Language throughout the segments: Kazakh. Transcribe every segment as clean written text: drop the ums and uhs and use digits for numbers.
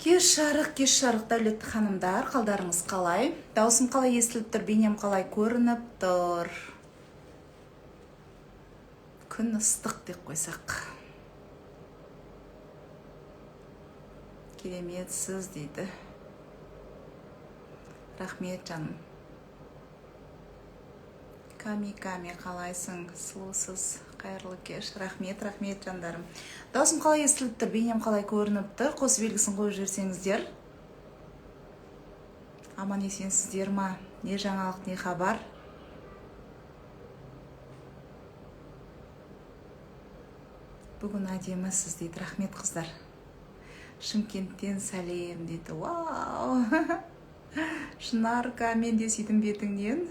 Кеш жарық дәулетті ханымдар, қалдарыңыз қалай? Даусым қалай естіліп тұр, бейнем қалай көрініп тұр? Күн ыстық деп қойсақ. Кереметсіз дейді. Рахмет жаным. Ками қалайсың? Сұлусыз. Қайырлы кеш. Рахмет жандарым. Даусым қалай естіліп тұр, бейнем қалай көрініп тұр? Қос белгісін қойып жүрсеңіздер. Аман есенсіздер ма? Не жаңалық, не хабар? Бүгін әдемісіз дейді. Рахмет қыздар. Шымкенттен сәлем дейді. Вау! Шынарка, мен де сөйтім бетіңнен.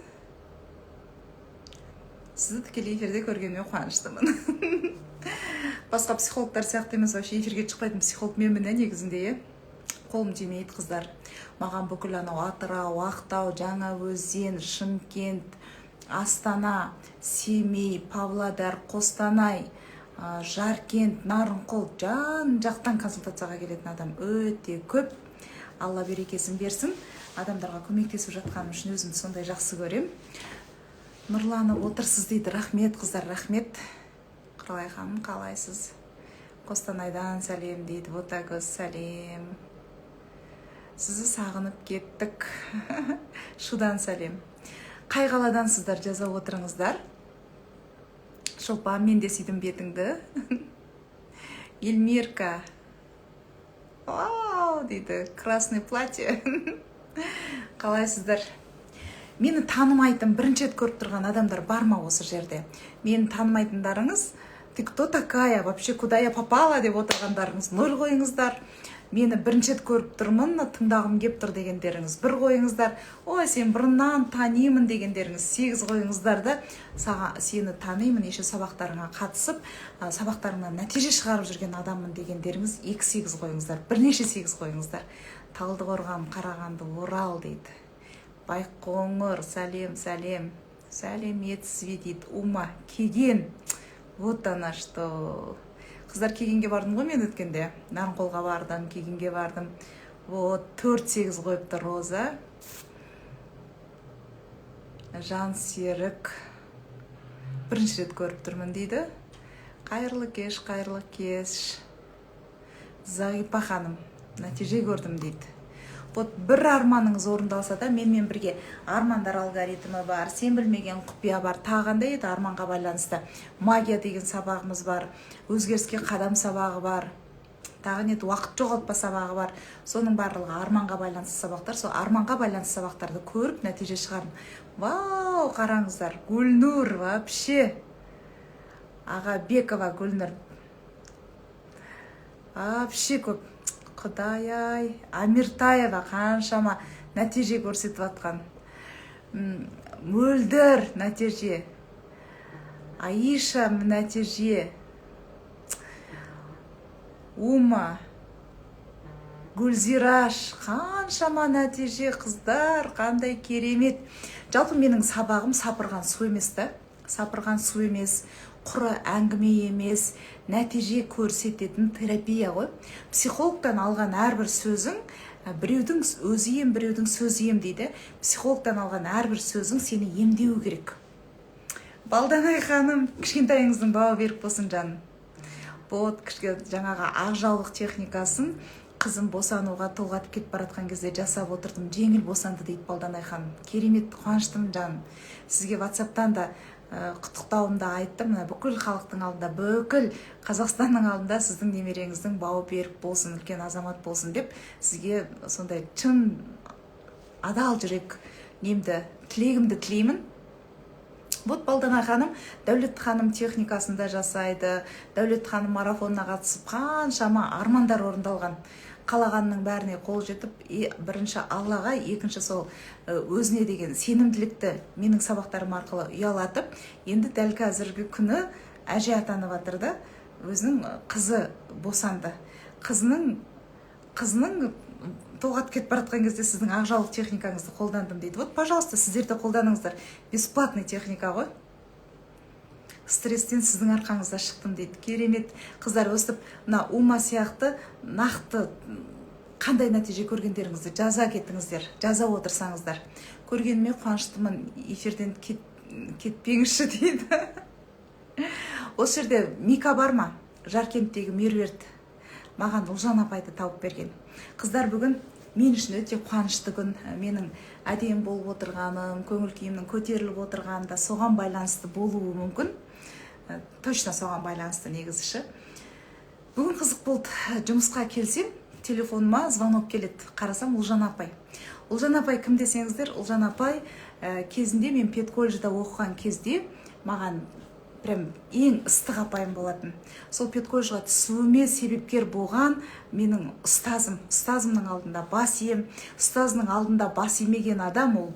Сізді тікелей эфирде көргеніме қуаныштымын. Басқа психологтар сияқты емес, вообще эфирге шықпайтын психолог менмін негізінде. Қолым тимейді қыздар. Маған бүкіл анау Атырау, Ақтау, Жаңаөзен, Шымкент, Астана, Семей, Павлодар, Қостанай, Жаркент, Нарынқол жан жақтан консультацияға келетін адам өте көп. Алла берекесін берсін. Адамдарға көмектесіп жатқаным үшін өзімді сондай жақсы көрем. Нұрланып отырсыз дейді. Рахмет қыздар, рахмет. Құралай ханым, қалайсыз? Қостанайдан сәлем дейді. Ботагөз сәлем. Сізді сағынып кеттік. Шудан сәлем. Қай қаладансыздар, жаза отырыңыздар. Шолпан, мен де сүйдім бетіңді. Эльмирка. Вау, дейді. Красный платье. Қалайсыздар? Мені танымайтын, бірінші рет көріп тұрған адамдар бар ма осы жерде? Мені танымайтындарыңыз, ты кто такая, вообще куда я попала деп отырғандарыңыз нөл қойыңыздар. Мені бірінші рет көріп тұрмын, тыңдағым кеп тұр дегендеріңіз бір қойыңыздар. Ой, сен бұрыннан танимын дегендеріңіз 8 қойыңыздар да, сені танимын, еше сабақтарыңа қатысып, сабақтарыңнан нәтиже шығарып жүрген адаммын дегендеріңіз 2-8 қойыңыздар, бірнеше 8 қойыңыздар. Талдықорған, Қарағанды, Орал дейді. Байқоңыр, сәлем. Сәлеметсіз дейді. Ума, Кеген. Вот она что. Қыздар, Кегенге бардым ғой мен өткенде. Нарынқолға бардым, Кегенге бардым. Вот, 4-8 қойыпты Роза. Жан Серік. Бірінші рет көріп тұрмын дейді. Қайырлы кеш. Зағипа ханым, нәтиже көрдім дейді. Вот бір арманыңыз орындалса да, менімен бірге армандар алгоритмі бар, сен білмеген құпия бар, тағандай еді арманға байланысты. Магия деген сабағымыз бар, өзгеріске қадам сабағы бар, тағы нет, уақыт жоғалтпа сабағы бар. Соның барлығы арманға байланысты сабақтар. Сол арманға байланысты сабақтарды көріп нәтиже шығарым. Вау, қараңыздар, Гүлнұр, вообще. Аға Бекова Гүлнұр. Вообще көп. Құдай-ай, Амиртаева қаншама нәтиже көрсетіп атқан. Мөлдір нәтиже. Аиша нәтиже. Ума. Гүлзираш. Қаншама нәтиже қыздар, қандай керемет. Жалпы менің сабағым сапырған су емес та. Сапырған су емес. Құры әңгіме емес, нәтиже көрсететін терапия ғой. Психологтан алған әрбір сөзің, біреудің өзі ем, біреудің сөзі ем дейді. Психологтан алған әрбір сөзің сені емдеу керек. Балданай ханым, кішкентайыңыздың бауы берік болсын жаным. Вот, жаңағы ақжаулық техникасын қызым босануға толғатып кетіп баратқан кезде жасап отырдым. Жеңіл босанды дейді Балданай ханым. Керемет, қуаныштым жаным. Сізге WhatsApp-тан да құттықтауымды айттым. Бүкіл халықтың алдында, бүкіл Қазақстанның алдында сіздің немереңіздің бауы берік болсын, үлкен азамат болсын деп сізге сондай шын адал жүрек тілегімді тілеймін. Вот Балдана ханым, Дәулет ханым техникасында жасайды. Дәулет ханым марафонына қатысып қаншама армандар орындалған. Қалағанның бәріне қол жетіп, бірінші Аллаға, екінші сол өзіне деген сенімділікті менің сабақтарым арқылы ұялатып, енді дәл қазіргі күні әже атанып жатыр да, өзінің қызы босанды. Қызының толғатып кетіп баратқан кезде сіздің ақжаулық техникаңызды қолдандым дейді. Вот, пожалуйста, сіздер де қолданыңыздар. Бесплатный техника ғой. Стресстен сіздің арқаңызда шықтым дейді. Керемет. Қыздар өстіп, Ума сияқты нақты қандай нәтиже көргендеріңізді жаза кетіңіздер, жаза отырсаңыздар. Көргеніме қуаныштымын, эфирден кетпеңізші дейді. Осы жерде Мика бар ма? Жаркенттегі Меруерт маған Ұлжан апайды тауып берген. Қыздар, бүгін мен үшін өте қуанышты күн. Менің әдем болып отырғаным, көңіл күйімнің көтеріліп отырғаны да соған байланысты болуы мүмкін. Точно соған байланысты негізіші. Бүгін қызық болды. Жұмысқа келсем, телефоныма звонок келеді. Қарасам Ұлжан апай. Ұлжан апай кім десеңіздер, Ұлжан апай кезінде мен педколледжда оқыған кезде маған прям ең ыстық апайым болатын. Сол педколледжға түсуіме себепкер болған менің ұстазымның алдында бас ием. Ұстазының алдында бас имеген адам ол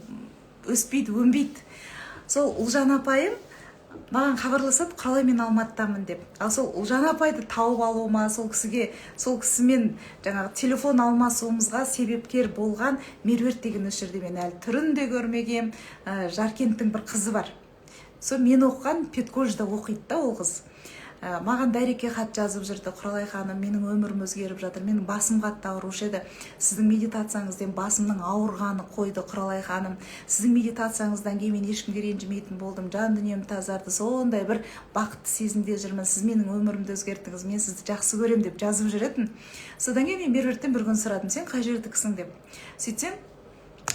өспейді, өнбейді. Сол Ұлжан апайым маған хабарласады, қалай мен Алматыдамын деп. Ал сол Ұлжан апайды тауып алуыма, сол кісімен жаңағы телефон алмасуымызға себепкер болған Меруерт деген осы жерде мен әлі түрін де көрмегем, Жаркенттің бір қызы бар. Сол мен оқыған педколледжда оқиды да ол қыз. Маған дайрекке хат жазып жүрді. Құралай ханым, менің өмірім өзгеріп жатыр. Менің басым қатты аурушы еді. Сіздің медитацияңыздан басымның ауырғаны қойды, Құралай ханым. Сіздің медитацияңыздан кейін мен ешкімге ренжімейтін болдым. Жан дүнием тазарды. Сондай бір бақытты сезімде жүрмін. Сіз менің өмірімді өзгерттіңіз. Мен сізді жақсы көрем деп жазып жүретін. Содан кейін мен Меруерттен бір күн сұрадым, сен қай жердікісің деп. Сөйтсем,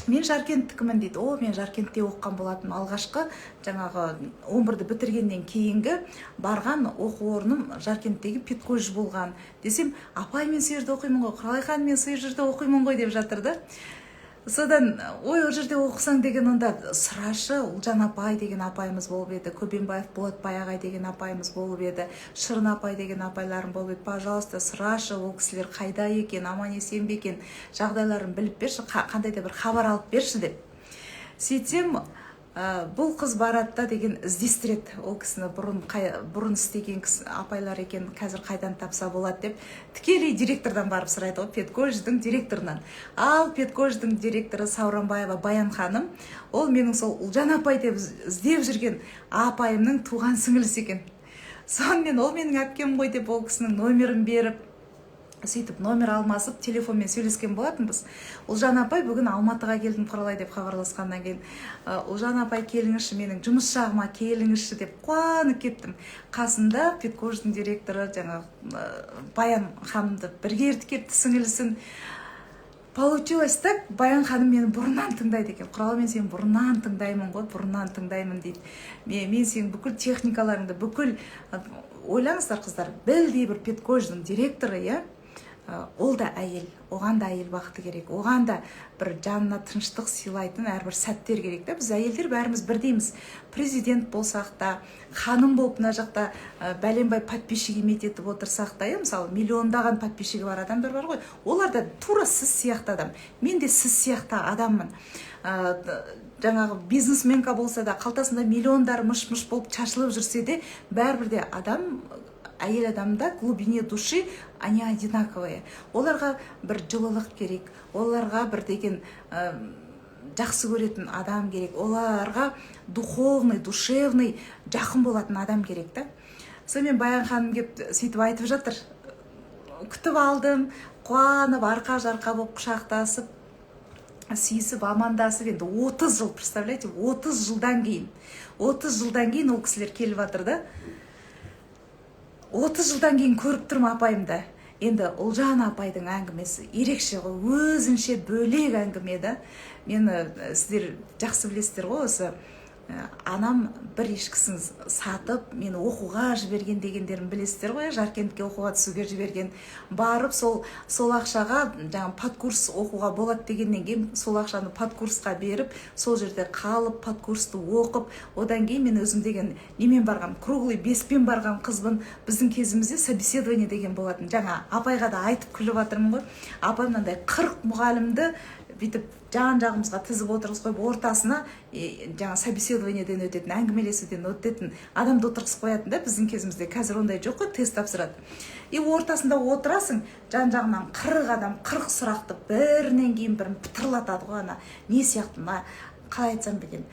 мен Жаркенттікімін дейді. Мен Жаркентте оқыған болатын. Алғашқы жаңағы 11-ді бітіргеннен кейінгі барған оқу орным Жаркенттегі педколледж болған. Десем, апай мен сол жерде оқимын ғой, Құралай ханым мен сол жерде оқимын ғой деп жатырды. Содан, ол жерде оқысаң деген онда сұрашы, Ұлжан апай деген апайымыз болып еді, Көбенбаев Болатбай ағай деген апайымыз болып еді, Шырын апай деген апайларым болып еді. Пожалуйста, сұрашы, ол кісілер қайда екен, аман есен бе екен, жағдайларын біліп берші, қандай да бір хабар алып берші деп. Сөйтсем, бұл қыз баратта деген іздестіреді. Ол кісіні бұрын істеген апайлар екен, қазір қайдан тапса болады деп. Тікелей директордан барып сұрайды ғой, педколледждің директорынан. Ал педколледждің директоры Сауранбаева Баян ханым, ол менің сол Ұлжан апай деп іздеп жүрген апайымның туған сіңілісі екен. Сонымен ол менің әпкем ғой деп ол кісінің номерін беріп, сөйтіп номер алмасып телефонмен сөйлескен болатынбыз. Ұлжан апай, бүгін Алматыға келдім Құралай деп хабарласқаннан кейін, Ұлжан апай келіңізші, менің жұмыс жағыма келіңізші деп қуанып кеттім. Қасында педколледждің директоры жаңағы Баян ханымды бірге ертіп кетті, сіңілісін. Получилось так, Баян ханым мені бұрыннан тыңдайды екен. Құралай, мен сені бұрыннан тыңдаймын ғой, бұрыннан тыңдаймын дейді. Мен сенің бүкіл техникаларыңды, бүкіл ойлаңыздар қыздар, білдей бір педколледждің директоры, ол да әйел, оған да әйел бақыты керек, оған да бір жанына тыныштық сыйлайтын әрбір сәттер керек та. Біз әйелдер бәріміз бірдейміз. Президент болсақ та, ханым болып мына жақта бәленбай подписчик етіп отырсақ та, мысалы миллиондаған подписчигі бар адамдар бар ғой, олар да тура сіз сияқты адам. Мен де сіз сияқты адаммын. Жаңағы бизнесменка болса да, қалтасында миллиондар мыш-мыш болып шашылып жүрсе де, бәрібір де әйел адамда глубине души они одинаковые. Оларға бір жылылық керек, оларға бір деген жақсы көретін адам керек, оларға духовный, душевный, жақын болатын адам керек та. Сонымен Баян ханым кеп сөйтіп айтып жатыр. Күтіп алдым, қуанып, арқа-жарқа болып құшақтасып, сүйісіп, амандасып, енді 30 жыл, представляете, 30 жылдан кейін ол кісілер келіп жатыр да. 30 жылдан кейін көріп тұрмын апайымды. Енді Ұлжан апайдың әңгімесі ерекше ғой, өзінше бөлек әңгіме да. Мені сіздер жақсы білесіздер ғой, осы анам бір ешкісін сатып, мені оқуға жіберген дегендерін білесіздер ғой, Жаркентке оқуға түсуге жіберген. Барып сол ақшаға жаңа подкурс оқуға болады дегеннен кейін сол ақшаны подкурсқа беріп, сол жерде қалып, подкурсты оқып, одан кейін мен өзім деген немен барғам, круглый беспен барған қызбын. Біздің кезімізде собеседование деген болатын. Жаңа апайға да айтып күліп жатырмын ғой. Апай мынандай 40 мұғалімді бүйтіп жан-жағымызға тізіп отырғыз қойып, ортасына жаңа собеседованиеден өтетін, әңгімелесуден өтетін адамды отырғызып қоятын да. Біздің кезімізде қазір ондай жоқ қой, тест тапсырады. Ортасында отырасың, жан-жағынан 40 адам 40 сұрақты бірінен кейін бірін пытырлатады ғой. Не сияқты, қалай айтсам екен,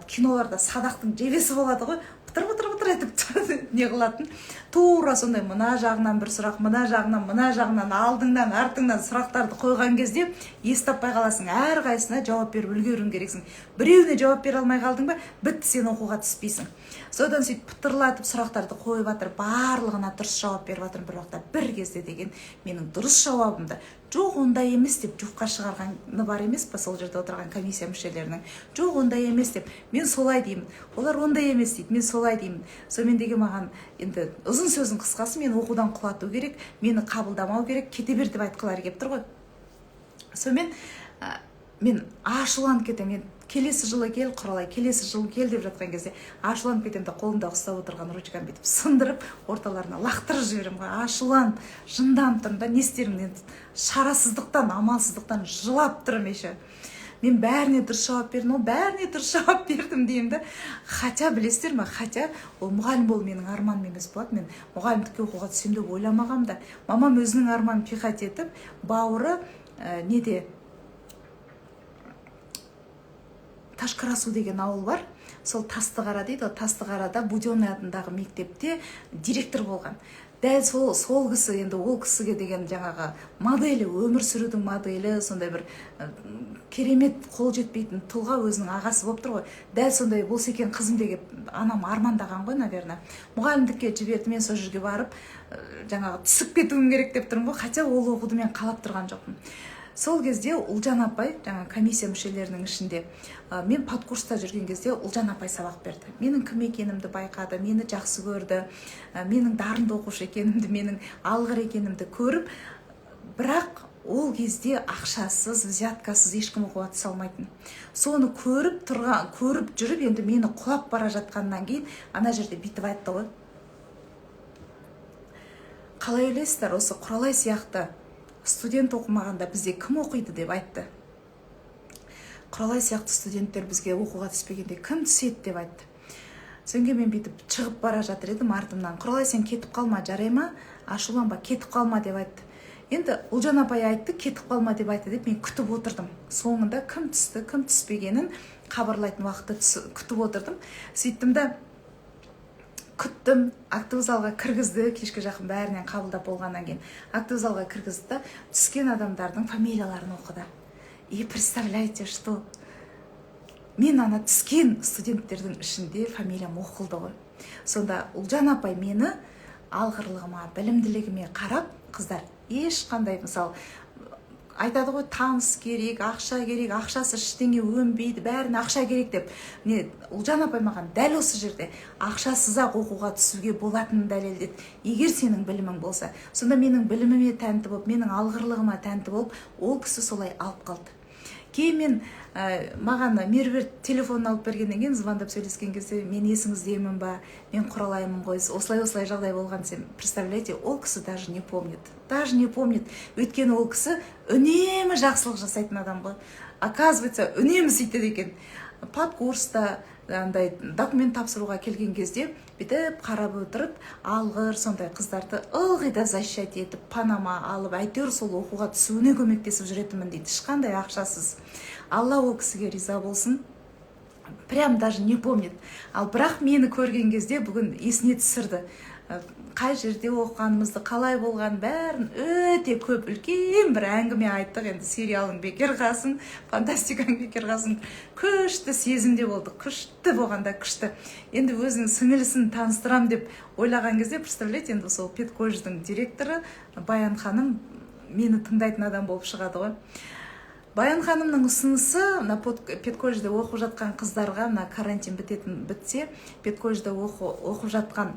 киноларда садақтың жебесі болады ғой, бытыр айтып не қылатын. Тура сондай мына жағынан бір сұрақ, мына жағынан, алдыңнан, артыңнан сұрақтарды қойған кезде ес таппай қаласың. Әрқайсысына жауап беріп үлгеруің керексің. Біреуіне жауап бере алмай қалдың ба, бітті, сен оқуға түспейсің. Содан сөйтіп пытырлатып сұрақтарды қойып жатыр, барлығына дұрыс жауап беріп жатырмын. Бір уақытта бір кезде деген менің дұрыс жауабымды жоқ ондай емес деп жоққа шығарғаны бар емес па сол жерде отырған комиссия мүшелерінің? Жоқ ондай емес деп мен солай деймін, олар ондай емес дейді, мен солай деймін. Сонымен деген маған енді ұзын сөздің қысқасы мен оқудан құлату керек, мені қабылдамау керек, кете бер деп айтқылары келіп тұр ғой. Сонымен мен ашуланып кетемін. Келесі жылы кел, Құралай, келесі жылы кел деп жатқан кезде ашуланып кетемін де қолымда ұстап отырған ручканы бүйтіп сындырып орталарына лақтырып жіберемін ғой. Ашуланып, жынданып тұрмын да, не істерімді енді шарасыздықтан, амалсыздықтан жылап тұрмын еще. Мен бәріне дұрыс жауап бердім, бәріне дұрыс жауап бердім деймін да. Хотя білесіздер ме, хотя ол мұғалім болу менің арманым емес болады. Мен мұғалімдікке оқуға түсем деп ойламағам да. Мамам өзінің арманын пихать етіп, бауыры неде Ташқарасу деген ауыл бар. Сол Тастықара дейді. Тастықарада Буденный атындағы мектепте директор болған. Дәл сол кісі, енді ол кісіге деген жаңағы моделі, өмір сүрудің моделі, сондай бір керемет қол жетпейтін тұлға өзінің ағасы болып тұр ғой. Дәл сондай болса екен қызым деген анам армандаған ғой, наверное. Мұғалімдікке жіберді, мен сол жерге барып жаңағы түсіп кетуім керек деп тұрмын ғой. Хотя ол оқуды мен қалап тұрған жоқпын. Сол кезде Ұлжан апай, жаңа комиссия мүшелерінің ішінде, мен подкурста жүрген кезде Ұлжан апай сабақ берді. Менің кім екенімді байқады, мені жақсы көрді, менің дарынды оқушы екенімді, менің алғыр екенімді көріп, бірақ ол кезде ақшасыз, взяткасыз ешкім оқуға түсе алмайтын. Соны көріп жүріп, енді мені құлап бара жатқаннан кейін ана жерде бүйтіп айтты ғой. Қалай ойлайсыздар, осы Құралай сияқты студент оқымағанда бізде кім оқиды деп айтты. Құралай сияқты студенттер бізге оқуға түспегенде кім түседі деп айтты. Соңғы мен бүйтіп шығып бара жатыр едім артымнан. Құралай, сен кетіп қалма, жарай ма? Ашуланба, кетіп қалма деп айтты. Енді Ұлжан апай айтты, кетіп қалма деп айтты деп мен күтіп отырдым. Соңында кім түсті, кім түспегенін хабарлайтын уақытты күтіп отырдым. Сөйттім да күттім, актовый залға кіргізді, кешке жақын бәрінен қабылдап болғаннан кейін актовый залға кіргізді да түскен адамдардың фамилияларын оқыды. И представляете, что мен ана түскен студенттердің ішінде фамилиям оқылды ғой. Сонда Ұлжан апай мені алғырлығыма, білімділігіме қарап, қыздар ешқандай, мысалы айтады ғой, таныс керек, ақша керек, ақшасы ештеңе өнбейді, бәріне ақша керек деп. Міне Ұлжан апай маған дәл осы жерде ақшасыз-ақ оқуға түсуге болатынын дәлелдеді. Егер сенің білімің болса, сонда менің біліміме тәнті болып, менің алғырлығыма тәнті болып, ол кісі солай алып қалды. Кейін мен маған Меруерт телефонын алып бергеннен кейін звондап сөйлескен кезде мен есіңіздемін ба, мен Құралаймын ғой, осылай жағдай болған десем, представляете, ол кісі даже не помнит. Өйткені ол кісі үнемі жақсылық жасайтын адам ғой. Оказывается, үнемі сөйтеді екен. Подкурста андай документ тапсыруға келген кезде бүйтіп қарап отырып, алғыр сондай қыздарды ылғи да защищать етіп, панама алып, әйтеуір сол оқуға түсуіне көмектесіп жүретінмін дейді. Ешқандай ақшасыз. Алла ол кісіге риза болсын. Прям даже не помнит. Ал бірақ мені көрген кезде бүгін есіне түсірді. Қай жерде оқығанымызды, қалай болған бәрін өте көп үлкен бір әңгіме айттық. Енді сериалың бекер қалсын, фантастиканың бекер қалсын. Күшті сезімде болды, күшті болғанда күшті. Енді өзінің сіңілісін таныстырам деп ойлаған кезде, представляете, енді сол педколледждің директоры Баян ханым мені тыңдайтын адам болып шығады ғой. Баян ханымның ұсынысы, педколледжде оқып жатқан қыздарға, карантин бітсе, педколледжде оқып жатқан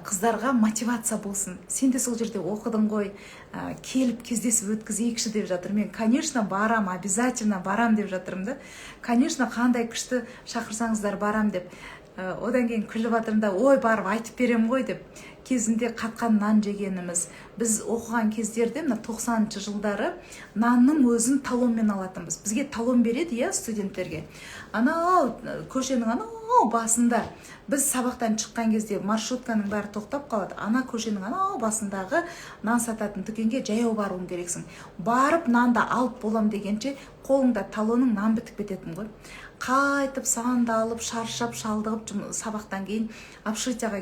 қыздарға мотивация болсын. Сен де сол жерде оқыдың ғой, келіп кездесіп өткізейікші деп жатыр. Мен, конечно, барам, обязательно барам деп жатырмын да. Конечно, қандай күшті шақырсаңыздар барам деп. Одан кейін күліп жатырмын да, ой, барып айтып берем ғой деп. Кезінде қатқан нан жегеніміз, біз оқыған кездерде мына 90-шы жылдары нанның өзін талонмен алатынбыз. Бізге талон береді, иә, студенттерге. Анау көшенің анау басында біз сабақтан шыққан кезде маршрутканың бәрі тоқтап қалады. Ана көшенің анау басындағы нан сататын дүкенге жаяу баруың керексің. Барып нанды алып болам дегенше қолыңда талоның нан бітіп кететін ғой. Қайтып сандалып, шаршап, шалдығып сабақтан кейін общежитияға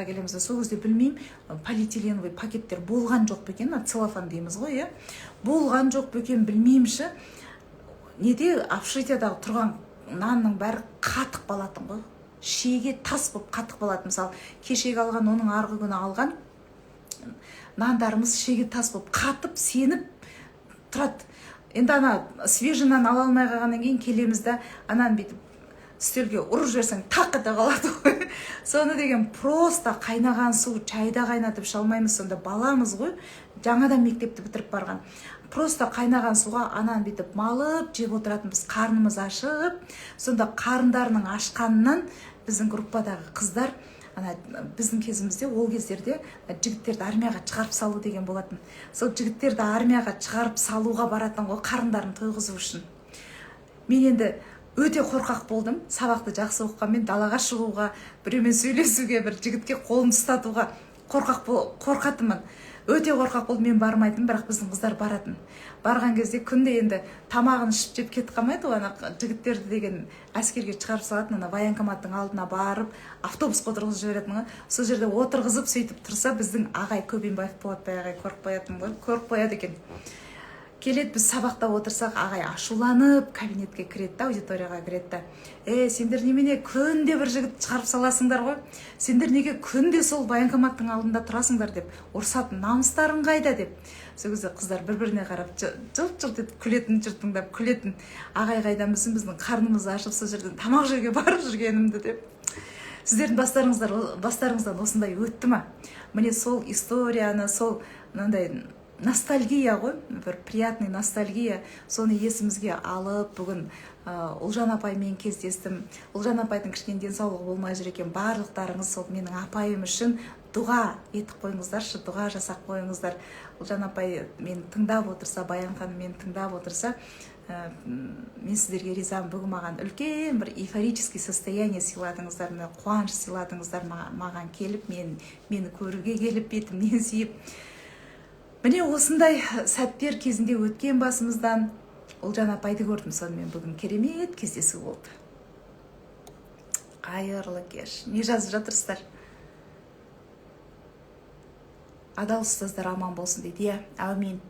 келеміз. Сол кезде білмеймін, полиэтиленовый пакеттер болған жоқ бекен, целлофан дейміз ғой, иә. Болған жоқ бекен білмеймші. Неде общежитиядағы тұрған нанның бәрі қатық болатын ғой. Шеге тас болып қатық болатын. Мысалы, кешегі алған, оның арғы күні алған нандарымыз шеге тас болып қатып, сеніп тұрады. Енді ана свежий нан ала алмай қалғаннан кейін келеміз да, ананы бүйтіп үстелге ұрып жіберсең тақ ете қалады ғой. Соны деген просто қайнаған су чайда қайнатып іше алмаймыз. Сонда баламыз ғой, жаңадан мектепті бітіріп барған. Просто қайнаған суға ананы бүйтіп малып жеп отыратынбыз, қарнымыз ашып. Сонда қарындарының ашқанынан біздің группадағы қыздар, біздің кезімізде, ол кездерде жігіттерді армияға шығарып салу деген болатын. Сол жігіттерді армияға шығарып салуға баратын ғой, қарындарын тойғызу үшін. Мен енді өте қорқақ болдым. Сабақты жақсы оқығанмен далаға шығуға, біреумен сөйлесуге, бір жігітке қолын ұстатуға қорқатынмын. Өте қорқақ болдым, мен бармайтын, бірақ біздің қыздар баратын. Барған кезде күнде енді тамағын ішіп жеп кетіп қалмайды ғой, ана жігіттерді деген әскерге шығарып салатын, ана военкоматтың алдына барып, автобусқа отырғызып жіберетін ғой. Сол жерде отырғызып сөйтіп тұрса, біздің ағай Көбенбаев Болатбай ағай көріп қояды екен. Келеді, біз сабақта отырсақ, ағай ашуланып кабинетке кіреді, аудиторияға кіреді. Сендер немене күнде бір жігіт шығарып саласыңдар ғой? Сендер неге күнде сол военкоматтың алдында тұрасыңдар деп ұрсатын, намыстарың қайда деп. Сол кезде қыздар бір-біріне қарап жылт-жылт етіп күлетін, жұртыңдап күлетін. Ағай қайдамызын, біздің қарнымыз ашып сол жерден тамақ жеуге барып жүргенімді деп. Сіздердің бастарыңыздан осындай өтті ма? Міне сол историяны, сол мынандай ностальгия ғой, бір приятный ностальгия, соны есімізге алып, бүгін Ұлжан апаймен кездестім. Ұлжан апайдың кішкене денсаулығы болмай жүр екен. Барлықтарыңыз сол менің апайым үшін дұға етіп қойыңыздаршы, дұға жасап қойыңыздар. Ұлжан апай мен тыңдап отырса, Баян ханым мен тыңдап отырса, мен сіздерге ризамын. Бүгін маған үлкен бір эйфорический состояние сыйладыңыздар, қуаныш сыйладыңыздар маған келіп, мені көруге келіп, бетімнен сүйіп. Міне осындай сәттер кезінде өткен басымыздан Ұлжан апайды көрдім, сонымен бүгін керемет кездесу болды. Қайырлы кеш. Не жазып жатырсыздар? Адал ұстаздар аман болсын дейді. Әумин.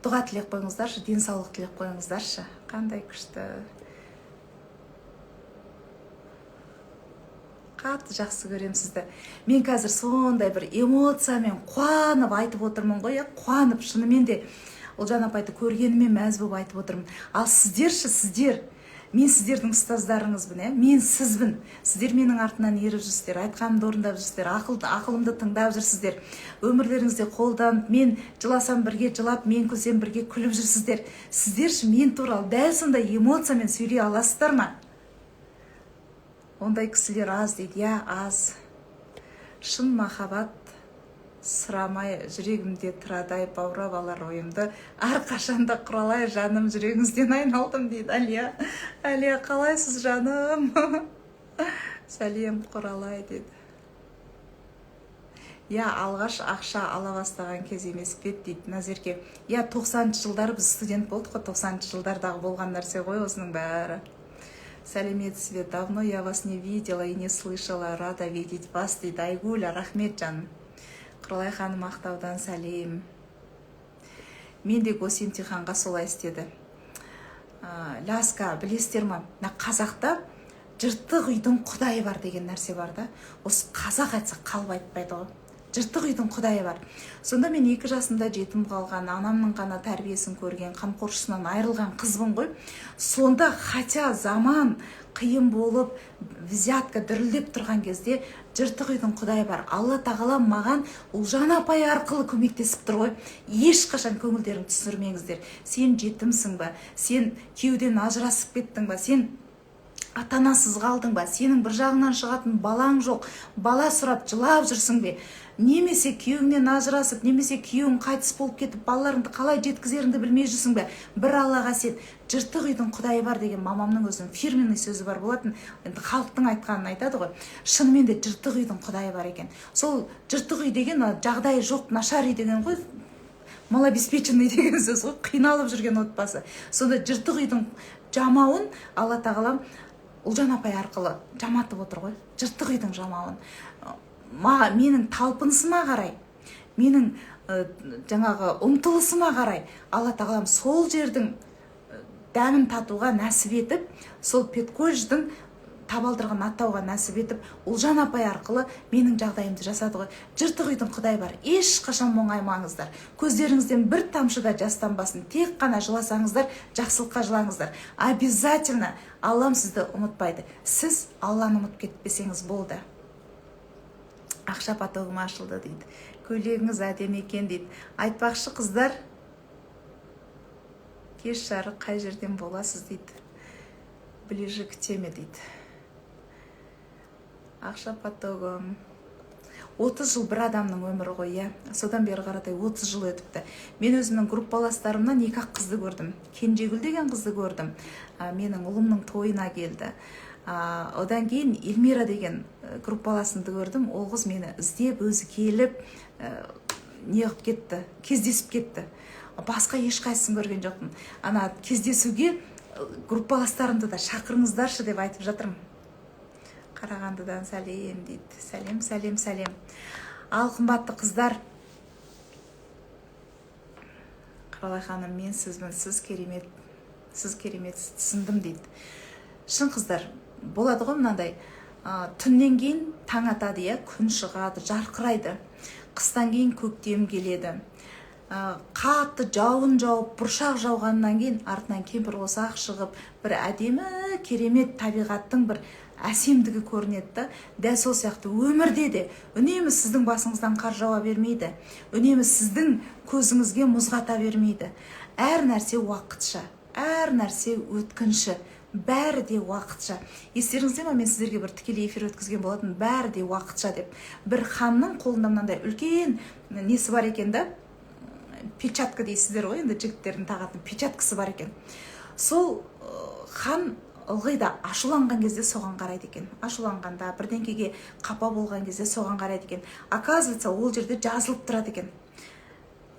Дұға тілеп қойыңыздаршы, денсаулық тілеп қойыңыздаршы. Қандай күшті. Қатты жақсы көрем сізді. Мен қазір сондай бір эмоциямен қуанып айтып отырмын ғой, қуанып, шынымен де Ұлжан апайды көргеніме мәз болып айтып отырмын. Ал сіздерші, сіздер, мен сіздердің ұстаздарыңызбын, мен сізбін. Сіздер менің артынан еріп жүрсіздер, айтқанымды орындап жүрсіздер, ақылымды тыңдап жүрсіздер. Өмірлеріңізде қолданып, мен жыласам бірге жылап, мен күлсем бірге күліп жүрсіздер. Сіздерші мен туралы дәл сондай эмоциямен сөйлей аласыздар ма? Ондай кісілер аз дейді, аз. Шын махаббат сұрамай жүрегімде тұрадай баурап алар ойымды, әрқашанда құралай жаным, жүрегіңізден айналдым дейді Әлия. Әлия, қалайсыз жаным? Сәлем құралай дейді. Алғаш ақша ала бастаған кез емес пе дейді Назерке. 90-шы жылдары біз студент болдық қой, 90-шы жылдардағы болған нәрсе ғой осының бәрі. Сәлеметсіз бе? Давно я вас не видела и не слышала, рада видеть вас дейді Айгуля. Рахмет жаным. Құралай ханым Ақтаудан сәлем. Мен де госемтиханға солай істеді. Ляска, білесіздер ма? Қазақта жыртық үйдің құдайы бар деген нәрсе бар да. Осы қазақ айтса қалып айтпайды ғой. Жыртық үйдің құдайы бар. Сонда мен 2 жасымда жетім қалған, анамның ғана тәрбиесін көрген, қамқоршысынан айырылған қызбын ғой. Сонда хотя заман қиын болып, взятка дүрілдеп тұрған кезде жыртық үйдің құдайы бар. Алла тағала маған Ұлжан апай арқылы көмектесіп тұр ғой. Ешқашан көңілдерін түсірмеңіздер. Сен жетімсің ба? Сен күйеуден ажырасып кеттің ба? Сен ата-анасыз қалдың ба, сенің бір жағынан шығатын балаң жоқ, бала сұрап жылап жүрсің бе, немесе күйеуіңнен ажырасып, немесе күйеуің қайтыс болып кетіп балаларыңды қалай жеткізеріңді білмей жүрсің бе, бір Аллаға сен, жыртық үйдің құдайы бар деген мамамның өзінің фирменный сөзі бар болатын. Енді халықтың айтқанын айтады ғой, шынымен де жыртық үйдің құдайы бар екен. Сол жыртық үй деген жағдайы жоқ нашар үй деген ғой, малообеспеченный деген сөз ғой, қиналып жүрген отбасы. Сонда жыртық үйдің жамауын Алла тағалам Ұлжан апай арқылы жаматып отыр ғой, жыртық үйдің жамауын. Менің талпынысыма қарай, менің жаңағы ұмтылысыма қарай Алла тағалам сол жердің дәмін татуға нәсіп етіп, сол Петкодждың табалдырығын аттауға нәсіп етіп, Ұлжан апай арқылы менің жағдайымды жасады ғой. Жыртық үйдің құдай бар. Ешқашан мұңаймаңыздар. Көздеріңізден бір тамшы да жас тамбасын. Тек қана жыласаңыздар, жақсылыққа жылаңыздар. Обязательно Аллам сізді ұмытпайды. Сіз Алланы ұмытып кетпесеңіз болды. Ақша потогым ашылды дейді. Көйлегіңіз әдемі екен дейді. Айтпақшы қыздар, кеш жарық қай жерден боласыз дейді. Ближе к теме дейді. Ақша потогым 30 жыл бір адамның өмірі ғой, иә. Содан бері қаратай 30 жыл өтіпті. Мен өзімнің группаластарымнан екі қызды көрдім. Кенжегүл деген қызды көрдім. Менің ұлымның тойына келді. Одан кейін Эльмира деген группаласымды көрдім. Ол қыз мені іздеп, өзі келіп, неғып кетті, кездесіп кетті. Басқа ешқайсысын көрген жоқпын. Ана кездесуге группаластарымды да шақырыңыздаршы деп айтып жатырмын. Қарағандыдан сәлем дейді. Сәлем, сәлем, сәлем. Ал қымбатты қыздар, Құралай ханым, мен сізбін, сіз керемет, түсіндім дейді. Шын қыздар, болады ғой мынандай, түннен кейін таң атады, күн шығады, жарқырайды. Қыстан кейін көктем келеді. Қатты жауын жауып, бұршақ жауғаннан кейін артынан кемпір қосақ шығып, бір әдемі керемет табиғаттың бір әсемдігі көрінеді. Дәл сол сияқты өмірде де үнемі сіздің басыңыздан қар жауа бермейді. Үнемі сіздің көзіңізге мұз қата бермейді. Әр нәрсе уақытша, әр нәрсе өткінші, бәрі де уақытша. Естеріңізде ме, мен сіздерге бір тікелей эфир өткізген болатын, бәрі де уақытша деп. Бір ханның қолында мынандай үлкен несі бар екен да, печатка дейсіздер ғой, енді жігіттердің тағатын печаткасы бар екен. Сол хан ылғи да ашуланған кезде соған қарайды екен. Ашуланғанда, бірдеңкеге қапа болған кезде соған қарайды екен. Оказывается, ол жерде жазылып тұрады екен.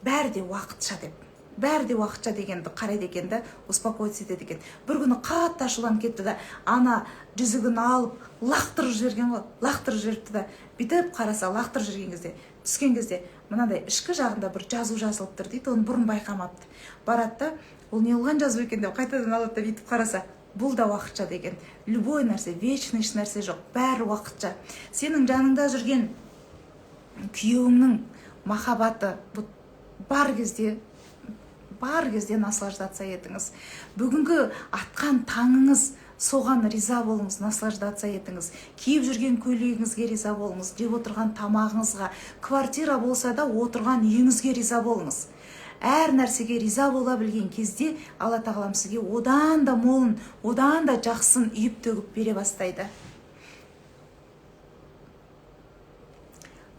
Бәрі де уақытша деп. Бәрі де уақытша дегенді қарайды екен да, успокоиться етеді екен. Бір күні қатты ашуланып кетті да, ана жүзігін алып, лақтырып жіберген ғой, лақтырып жіберіпті да, бүйтіп қараса, лақтырып жүрген кезде, түскен кезде, мынандай ішкі жағында бір жазу жазылып тұр дейді, оны бұрын байқамапты. Барады да, ол не болған жазу екен деп қайтадан алады да, бүйтіп қараса, бұл да уақытша деген. Любой нәрсе, вечный нәрсе жоқ, бәрі уақытша. Сенің жаныңда жүрген күйеуіңнің махаббаты бар кезде наслаждаться етіңіз. Бүгінгі атқан таңыңыз, соған риза болыңыз, наслаждаться етіңіз. Киіп жүрген көйлегіңізге риза болыңыз, жеп отырған тамағыңызға, квартира болса да отырған үйіңізге риза болыңыз. Әр нәрсеге риза бола білген кезде Алла тағалам сізге одан да молын, одан да жақсын үйіп төгіп бере бастайды.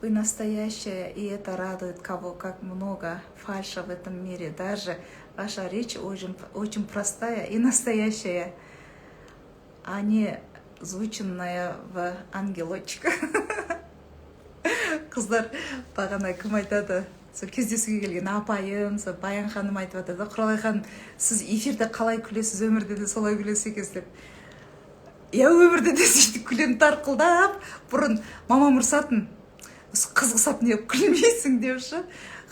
Вы настоящая, и это радует кого как много фальши в этом мире. Даже ваша речь очень простая и настоящая, а не звученная в ангелочек. Қыздар, бағана кім айтады? Сол кездесуге келген апайым, сол Баян ханым айтып жатыр да, Құралай ханым, сіз эфирде қалай күлесіз, өмірде де солай күлесіз екенсіз деп. Я өмірде де сөйтіп күлемін тарқылдап, бұрын мамам ұрсатын, қызғысап неғып күлмейсің депші.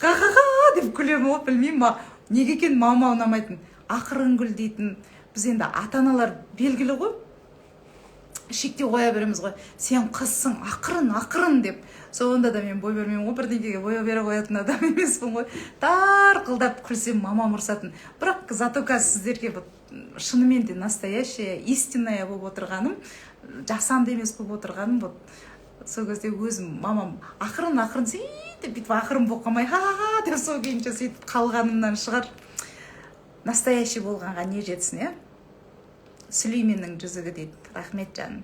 Ха-ха-ха деп күлемін ғой, білмеймін, неге екен мама ұнамайтын. Ақырын күл дейтін. Біз енді ата-аналар белгілі ғой. Шектеу қоя береміз ғой. Сен қызсың, ақырын деп. Сонда да мен бой бермеймін ғой, бірдеңеге бой бере қоятын адам емеспін ғой. Тарқылдап күлсем мамам ұрсатын. Бірақ зато қазір сіздерге шынымен де настоящая, истинная болып отырғаным, жасанды емес болып отырғаным, сол кезде өзім мамам ақырын сөйтіп бүйтіп ақырын болып қалмай, ха-ха деп сол күйінше сөйтіп қалғанымнан шығар. Настоящий болғанға не жетсін, иә? Сүлейменнің жүзігі дейді. Рахмет жаным.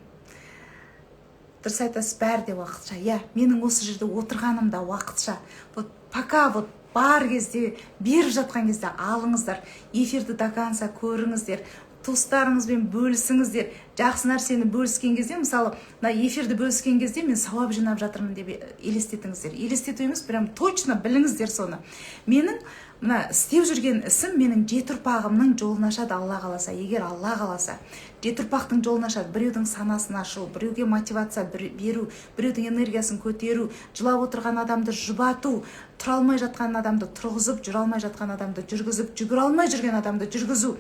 Дұрыс айтасыз, бәрі де уақытша. Иә, менің осы жерде отырғаным да уақытша. Вот пока вот бар кезде, беріп жатқан кезде алыңыздар. Эфирді до конца көріңіздер. Туыстарыңызбен бөлісіңіздер. Жақсы нәрсені бөліскен кезде, мысалы, эфирді бөліскен кезде мен сауап жинап жатырмын деп елестетіңіздер. Елестету емес, прям точно біліңіздер соны. Менің істеп жүрген ісім менің 7 ұрпағымның жолын ашады, Алла қаласа. Егер Алла қаласа, 7 ұрпақтың жолын ашады. Біреудің санасын ашу, біреуге мотивация беру, біреудің энергиясын көтеру, жылап отырған адамды жұбату, тұра алмай жатқан адамды тұрғызып, жүре алмай жатқан адамды жүргізіп, жүгіре алмай жүрген адамды жүргізу,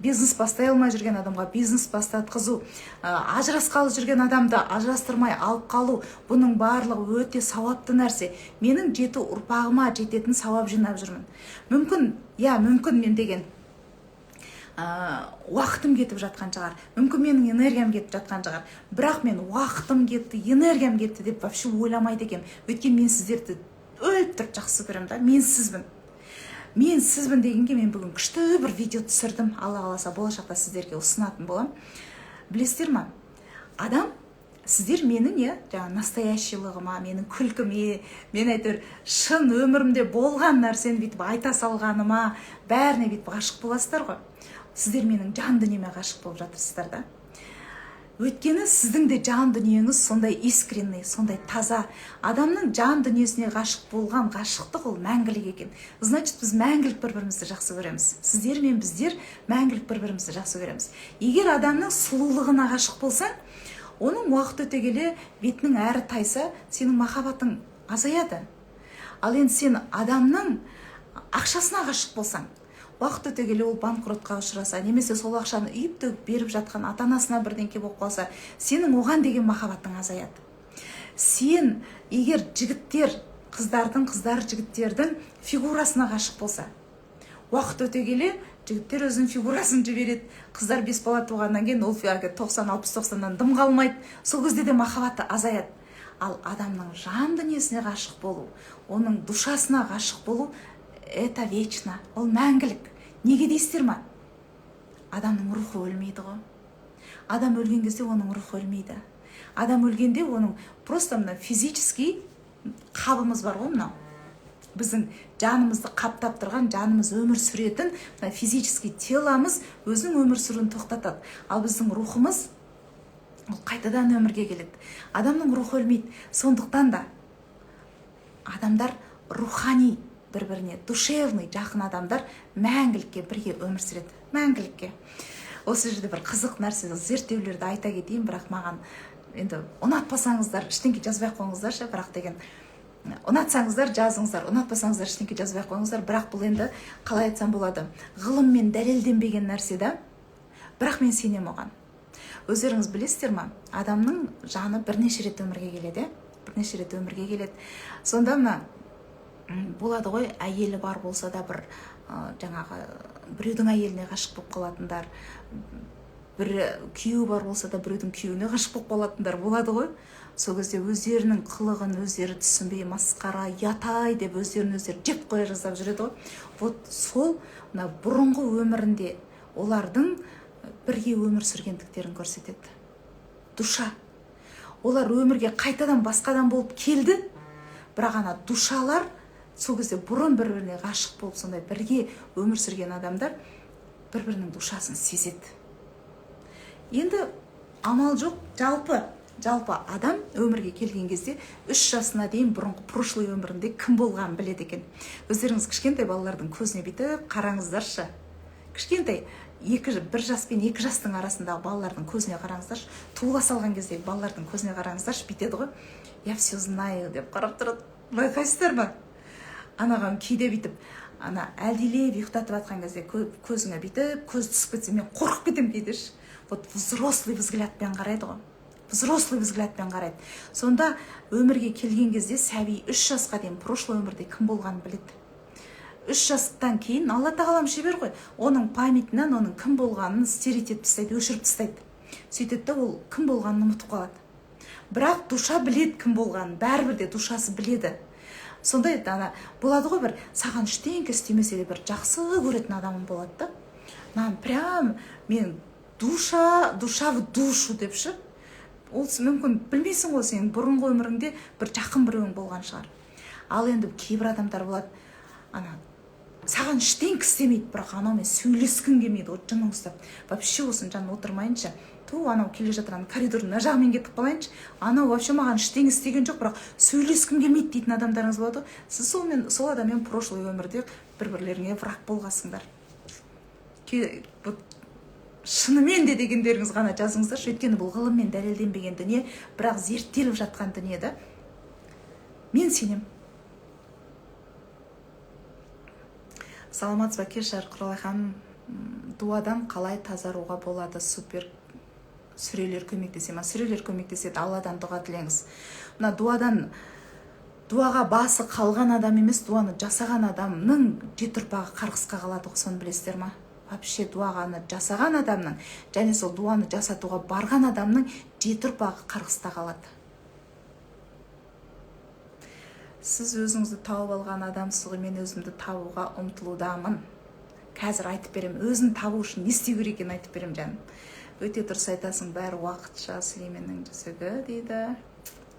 бизнес бастай алмай жүрген адамға бизнес бастатқызу, ажырасқалы жүрген адамды ажырастырмай алып қалу, бұның барлығы өте сауапты нәрсе. Менің 7 ұрпағыма жететін сауап жинап жүрмін. Мүмкін мен деген уақытым кетіп жатқан шығар. Мүмкін менің энергиям кетіп жатқан шығар. Бірақ мен уақытым кетті, энергиям кетті деп вообще ойламайды екенмін. Өйткені мен сіздерді өліп тұрып жақсы көремін да. Мен сізбін дегенге мен бүгін күшті бір видео түсірдім. Алла қаласа болашақта сіздерге ұсынатын болам. Білесіздер ма? Адам, сіздер менің настоящийлығыма, менің күлкіме, мен әйтеуір шын өмірімде болған нәрсені бүйтіп айта салғаныма, бәріне бүйтіп ғашық боласыздар ғой. Сіздер менің жан дүниеме ғашық болып жатырсыздар да. Өйткені сіздің де жан дүниеңіз сондай искренный, сондай таза. Адамның жан дүниесіне ғашық болған ғашықтық ол мәңгілік екен. Значит, біз мәңгілік бір-бірімізді жақсы көреміз. Сіздер мен біздер мәңгілік бір-бірімізді жақсы көреміз. Егер адамның сұлулығына ғашық болсаң, оның уақыт өте келе бетінің әрі тайса, сенің махаббатың азаяды. Ал енді сен адамның ақшасына ғашық болсаң, уақыт өте келе ол банкротқа ұшыраса, немесе сол ақшаны үйіп-төгіп беріп жатқан ата-анасына бірдеңке болып қалса, сенің оған деген махаббатың азаяды. Сен егер қыздар жігіттердің фигурасына ғашық болса, уақыт өте келе жігіттер өзінің фигурасын жібереді. Қыздар 5 бала туғаннан кейін ол 90-60-90-дан дым қалмайды. Сол кезде де махаббаты азаяды. Ал адамның жан дүниесіне ғашық болу, оның душасына ғашық болу, это вечно, ол мәңгілік. Неге дейсіздер ма? Адамның рухы өлмейді ғой. Адам өлген кезде оның рухы өлмейді. Адам өлгенде оның просто физический қабымыз бар ғой мынау. Біздің жанымызды қаптап тұрған, жанымыз өмір сүретін физический теломыз өзінің өмір сүруін тоқтатады. Ал біздің рухымыз қайтадан өмірге келеді. Адамның рухы өлмейді. Сондықтан да адамдар рухани бір-біріне, душевный жақын адамдар мәңгілікке бірге өмір сүреді. Мәңгілікке. Осы жерде бір қызық нәрсе, зерттеулерді айта кетейін, бірақ маған енді ұнатпасаңыздар, ештеңке жазбай қойыңыздаршы, бірақ деген ұнатсаңыздар жазыңыздар, ұнатпасаңыздар ештеңке жазбай қойыңыздар, бірақ бұл енді қалай айтсам болады, ғылыммен дәлелденбеген нәрсе да, бірақ мен сенем оған. Өздеріңіз білесіздер ма? Адамның жаны бірнеше рет өмірге келеді. Сонда болады ғой, әйелі бар болса да біреудің әйеліне ғашық болып қалатындар, бір күйеуі бар болса да біреудің күйеуіне ғашық болып қалатындар болады ғой. Сол кезде өздерінің қылығын өздері түсінбей, масқара, ятай деп өздерін жеп қоя жаздап жүреді ғой. Вот сол бұрынғы өмірінде олардың бірге өмір сүргендіктерін көрсетеді. Душа. Олар өмірге қайтадан басқадан болып келді, бірақ душалар сол кезде бұрын бір-біріне ғашық болып сондай бірге өмір сүрген адамдар бір-бірінің душасын сезеді. Енді амал жоқ, жалпы адам өмірге келген кезде 3 жасына дейін бұрынғы прошлый өмірінде кім болғанын біледі екен. Өздеріңіз кішкентай балалардың көзіне бүйтіп қараңыздаршы. Кішкентай 1 жас пен 2 жастың арасындағы балалардың көзіне қараңыздаршы. Туыла салған кезде балалардың көзіне қараңыздаршы, бүйтеді ғой. Я все знаю деп қарап тұрады. Байқайсыздар ма? Анаған кейде бүйтіп, әлдилеп ұйықтатып жатқан кезде көзіңе бүйтіп, көз түсіп кетсе, мен қорқып кетем кейдеш. Вот взрослый взглядпен қарайды ғой. Сонда өмірге келген кезде сәби 3 жасқа дейін прошлый өмірде кім болғанын біледі. 3 жастан кейін Алла тағалам шебер ғой. Оның памятінен оның кім болғанын стереотип тастайды, өшіріп тастайды. Сөйтеді де ол кім болғанын ұмытып қалады. Бірақ душа біледі кім болғанын, бәрібір де душасы біледі. Сондай болады ғой, бір саған ештеңке істемесе де бір жақсы көретін адамың болады да. Прям мен душа в душу деп ше. Ол мүмкін білмейсің ғой, сен бұрынғы өміріңде бір жақын біреуің болған шығар. Ал енді кейбір адамдар болады, ана саған ештеңе істемейді, бірақ анаумен сөйлескің келмейді, вот жының ұстап. Вообще осыны жанына отырмайыншы. Анау келе жатырған коридордың мына жағымен кетіп қалайыншы. Анау вообще маған ештеңе істеген жоқ, бірақ сөйлескім келмейді дейтін адамдарыңыз болады. Сіз сол адаммен прошлый өмірде бір-бірлеріңе враг болғасыңдар. Шынымен де дегендеріңіз ғана жазыңыздаршы, өйткені бұл ғылыммен дәлелденбеген дүние, бірақ зерттеліп жатқан дүние да. Мен сенем. Саламатсыз ба Кешар Құралай ханым, дуадан қалай тазаруға болады? Супер. Сүрелер көмектесе ма? Сүрелер көмектеседі, Алладан дұға тілеңіз. Мына дуаға басы қалған адам емес, дуаны жасаған адамның жеті ұрпағы қарғысқа қалады, соны білесіздер ма? Вообще дуағаны жасаған адамның және сол дуаны жасатуға барған адамның жеті ұрпағы қарғыста қалады. Сіз өзіңізді тауып алған адамсыз ғой, мен өзімді табуға ұмтылудамын. Қазір айтып берем, өзін табу үшін не істеу керек екенін айтып берем жаным. Өте дұрыс айтасың, бәрі уақытша, Сүлейменнің жүзігі дейді.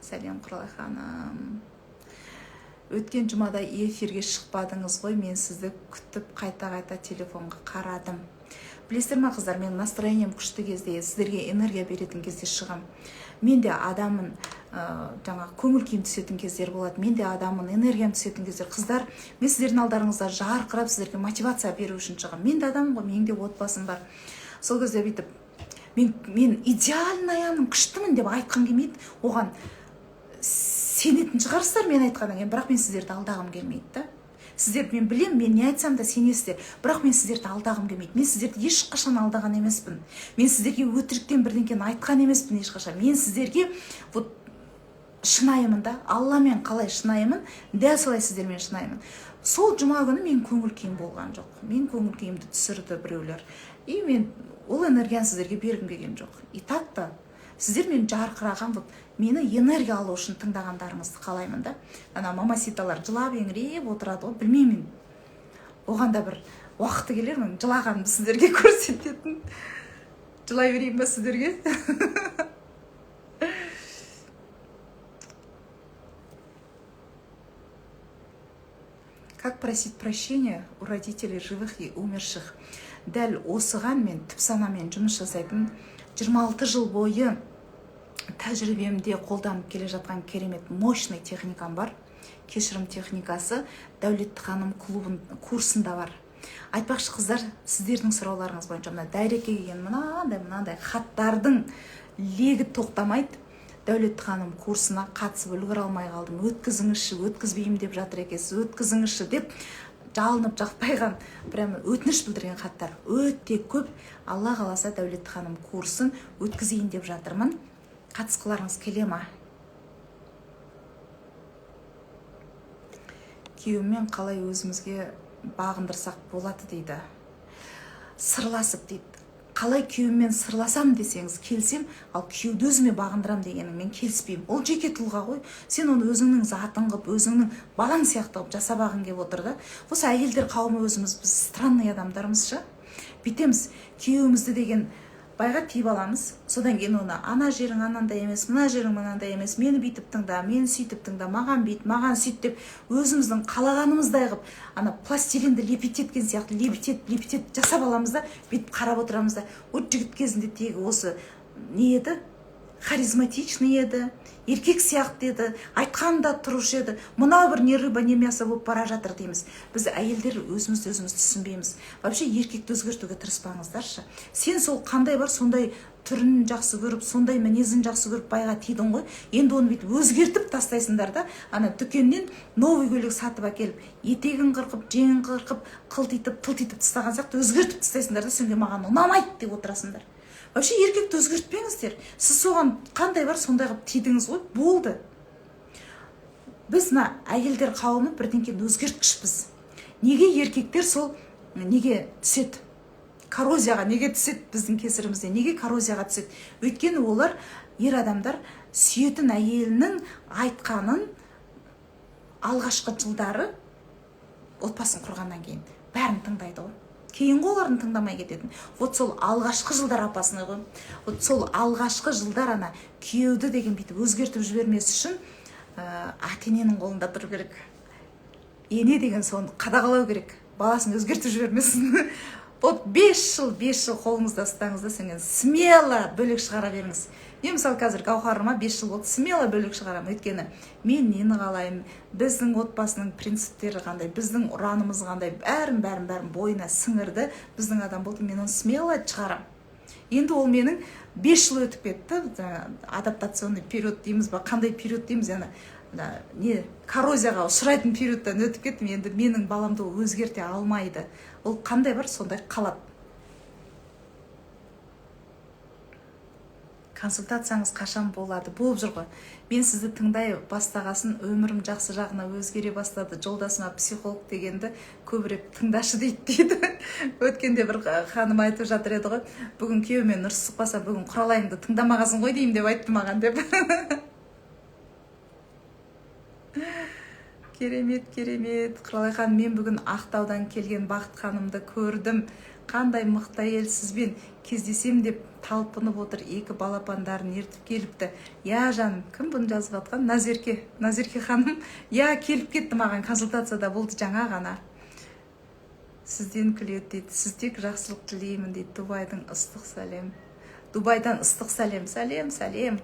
Сәлем Құралай ханым. Өткен жұмада эфирге шықпадыңыз ғой, мен сізді күтіп қайта-қайта телефонға қарадым. Білесіздер ма қыздар, мен настроением күшті кезде, сіздерге энергия беретін кезде шығам. Мен де адамын, көңіл күйім түсетін кездер болады. Мен де адамын, энергиям түсетін кездер. Қыздар, мен сіздердің алдарыңызда жарқырап, сіздерге мотивация беру үшін шығам. Мен де адамым ғой, менің де отбасым бар. Сол кезде бүйтіп, мен идеальныямын, күштімін деп айтқан келмейді. Оған сенетін шығарсыздар мен айтқаннан кейін, бірақ мен сіздерді алдағым келмейді да. Сіздерді мен білем, мен не айтсам да сенесіздер, бірақ мен сіздерді алдағым келмейді. Мен сіздерді ешқашан алдаған емеспін. Мен сіздерге өтіріктен бірдеңкені айтқан емеспін ешқашан. Мен сіздерге вот шынайымын да, Алламен қалай шынайымын, дәл солай сіздермен шынайымын. Сол жұма күні мен көңіл күйім болған жоқ. Мен көңіл күйімді түсірді біреулер. И мен ол энергияны сіздерге бергім келген жоқ. И так та сіздер мен жарқыраған, мені энергия алу үшін тыңдағандарыңызды қалаймын да. Ана мамаситалар жылап еңіреп отырады ғой, білмеймін. Оған да бір уақыты келер, мен жылағанымды сіздерге көрсететін. Жылай берейін ба сіздерге? Как просить прощения у родителей живых и умерших? Дәл осыған мен түп санамен жұмыс жасайтын 26 жыл бойы тәжірибемде қолданып келе жатқан керемет мощный техникам бар. Кешірім техникасы Дәулетті ханым клубын курсында бар. Айтпақшы қыздар, сіздердің сұрауларыңыз бойынша мына дайрекке келген мынандай хаттардың легі тоқтамайды. Дәулетті ханым курсына қатысып үлгіре алмай қалдым. Өткізіңізші, өткізбеймін деп жатыр екенсіз, өткізіңізші деп жалынып жақпайған, прямо өтініш білдірген хаттар өте көп. Алла қаласа Дәулетті ханым курсын өткізейін деп жатырмын. Қатысқыларыңыз келе ма? Күйеуіммен қалай өзімізге бағындырсақ болады дейді. Сырласып дейді. Қалай күйеуіммен сырласам десеңіз келсем, ал күйеуді өзіме бағындырам дегеніңмен келіспеймін. Ол жеке тұлға ғой. Сен оны өзіңнің затың қып, өзіңнің балаң сияқты қып жасабағың келіп отыр да. Осы әйелдер қауымы өзіміз, біз странный адамдармыз ше. Бүйтеміз, күйеуімізді деген байға тиіп аламыз. Содан кейін оны ана жерің анандай емес, мына жерің мынандай емес, мені бүйтіп тыңда, мені сөйтіп тыңда, маған бүйт, маған сөйт деп өзіміздің қалағанымыздай қып, ана пластилинді лепить еткен сияқты лепить жасап аламыз да, бүйтіп қарап отырамыз да. От жігіт кезінде тегі осы не еді? Харизматичный еді, еркек сияқты еді, айтқанда тұрушы еді. Мынау бір не рыба, не мясо болып бара жатыр дейміз. Біз әйелдер өзіміз түсінбейміз. Вообще еркекті өзгертуге тырыспаңыздаршы. Сен сол қандай бар, сондай түрін жақсы көріп, сондай мінезін жақсы көріп байға тидің ғой. Енді оны бүйтіп өзгертіп тастайсыңдар да, ана дүкеннен новый көйлек сатып әкеліп, етегін қырқып, жеңін қырқып, қылтитып тастаған сияқты өзгертіп тастайсыңдар да, сенге маған ұнамайды деп отырасыңдар. Вообще еркекті өзгертпеңіздер. Сіз соған қандай бар, сондай қылып тидіңіз ғой, болды. Біз мына әйелдер қауымы бірдеңкені өзгерткішпіз. Неге еркектер сол неге түседі? Коррозияға неге түседі біздің кесірімізде? Неге коррозияға түседі? Өйткені олар ер адамдар сүйетін әйелінің айтқанын алғашқы жылдары отбасын құрғаннан кейін бәрін тыңдайды ғой. кейін ғой олардың тыңдамай кететін. Вот сол алғашқы жылдар апасына ғой. Вот сол алғашқы жылдар ана күйеуді деген бүйтіп өзгертіп жібермес үшін ата-ененің қолында тұру керек. Ене деген соны қадағалау керек. Баласын өзгертіп жібермесін. Вот 5 жыл қолыңызда ұстаңыз да сенен смело бөлек шығара беріңіз. Мен мысалы қазір Гаухарыма 5 жыл болды, смело бөлек шығарамын. Өйткені мен нені қалаймын, біздің отбасының принциптері қандай, біздің ұранымыз қандай, бәрін бойына сіңірді, біздің адам болды, мен оны смело шығарамын. Енді ол менің 5 жыл өтіп кетті, адаптационный период дейміз ба, қандай период дейміз, не коррозияға ұшырайтын периодтан өтіп кеттім. Енді менің баламды өзгерте алмайды. Ол қандай бар, сондай қалады. Консультацияңыз қашан болады? Болып жүр ғой. Мен сізді тыңдай бастағасын өмірім жақсы жағына өзгере бастады. Жолдасыма психолог дегенді көбірек тыңдашы дейді. Өткенде бір ханым айтып жатыр еді ғой. Бүгін күйеумен ұрсысып қалса, бүгін құралайыңды тыңдамағансың ғой деймін деп айтты маған деп. Керемет. Құралай ханым, мен бүгін Ақтаудан келген Бақыт ханымды көрдім. Қандай мықты әйел, сізбен кездесем деп талпынып отыр, 2 балапандарын ертіп келіпті. Я жаным, кім бұны жазып атқан? Назерке ханым. Я келіп кетті, маған консультацияда болды жаңа ғана. Сізден күледі дейді. Сіз тек жақсылық тілеймін дейді. Дубайдан ыстық сәлем. Сәлем.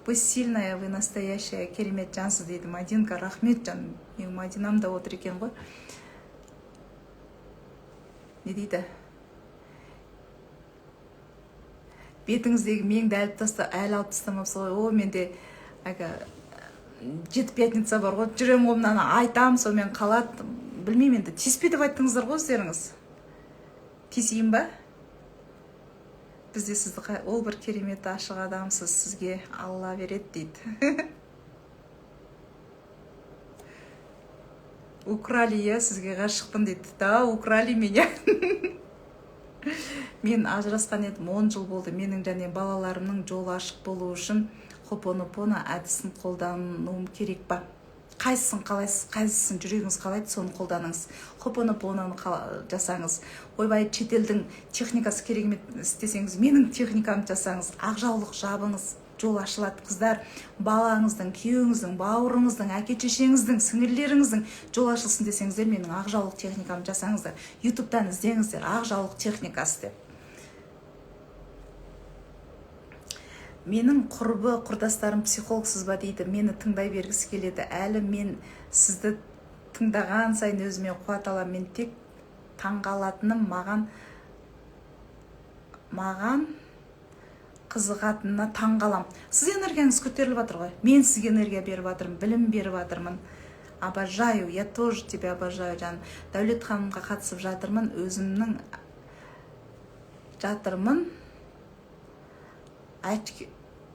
Вы сильная, вы настоящая, керемет жансыз дейді. Мадинка, рахмет жаным. Мен Мадинамда отыр екен ғой. Не дейді? Бетіңіздегі меңді әлі алып тастамапсыз ғой. О, менде 7 пятница бар ғой. Жүрем ғой, мынаны айтам, сонымен қалады. Білмеймін енді. Тиіспе деп айттыңыздар ғой өздеріңіз. Тиісейін ба? Бізде сізді, ол бір керемет ашық адамсыз, сізге Алла береді дейді. Украли, я сізге ғашықпын дейді. Да, украли меня. Мен ажырасқан едім, 10 жыл болды. Менің және балаларымның жолы ашық болу үшін хопонопона әдісін қолдануым керек па? Қайсысын қалайсыз, қайсысын жүрегіңіз қалайды, соны қолданыңыз. Хопонопонаны жасаңыз. Ойбай, шетелдің техникасы керек емес істесеңіз, менің техникамды жасаңыз. Ақжаулық жабыңыз, жол ашылады. Қыздар, балаңыздың, күйеуіңіздің, бауырыңыздың, әке-шешеңіздің, сіңірлеріңіздің жол ашылсын десеңіздер, менің ақжаулық техникамды жасаңыздар. YouTube-тан іздеңіздер, ақжаулық техникасы деп. Менің құрдастарым психологсыз ба дейді. Мені тыңдай бергісі келеді. Әлі мен сізді тыңдаған сайын өзіме қуат аламын. Мен тек таңғалатыным маған қызығатынына таңғалам. Сіз энергияңыз көтеріліп жатыр ғой. Мен сізге энергия беріп жатырмын, білім беріп жатырмын. Обожаю, я тоже тебя обожаю, жаным. Дәулет ханымға қатысып жатырмын. Өзімнің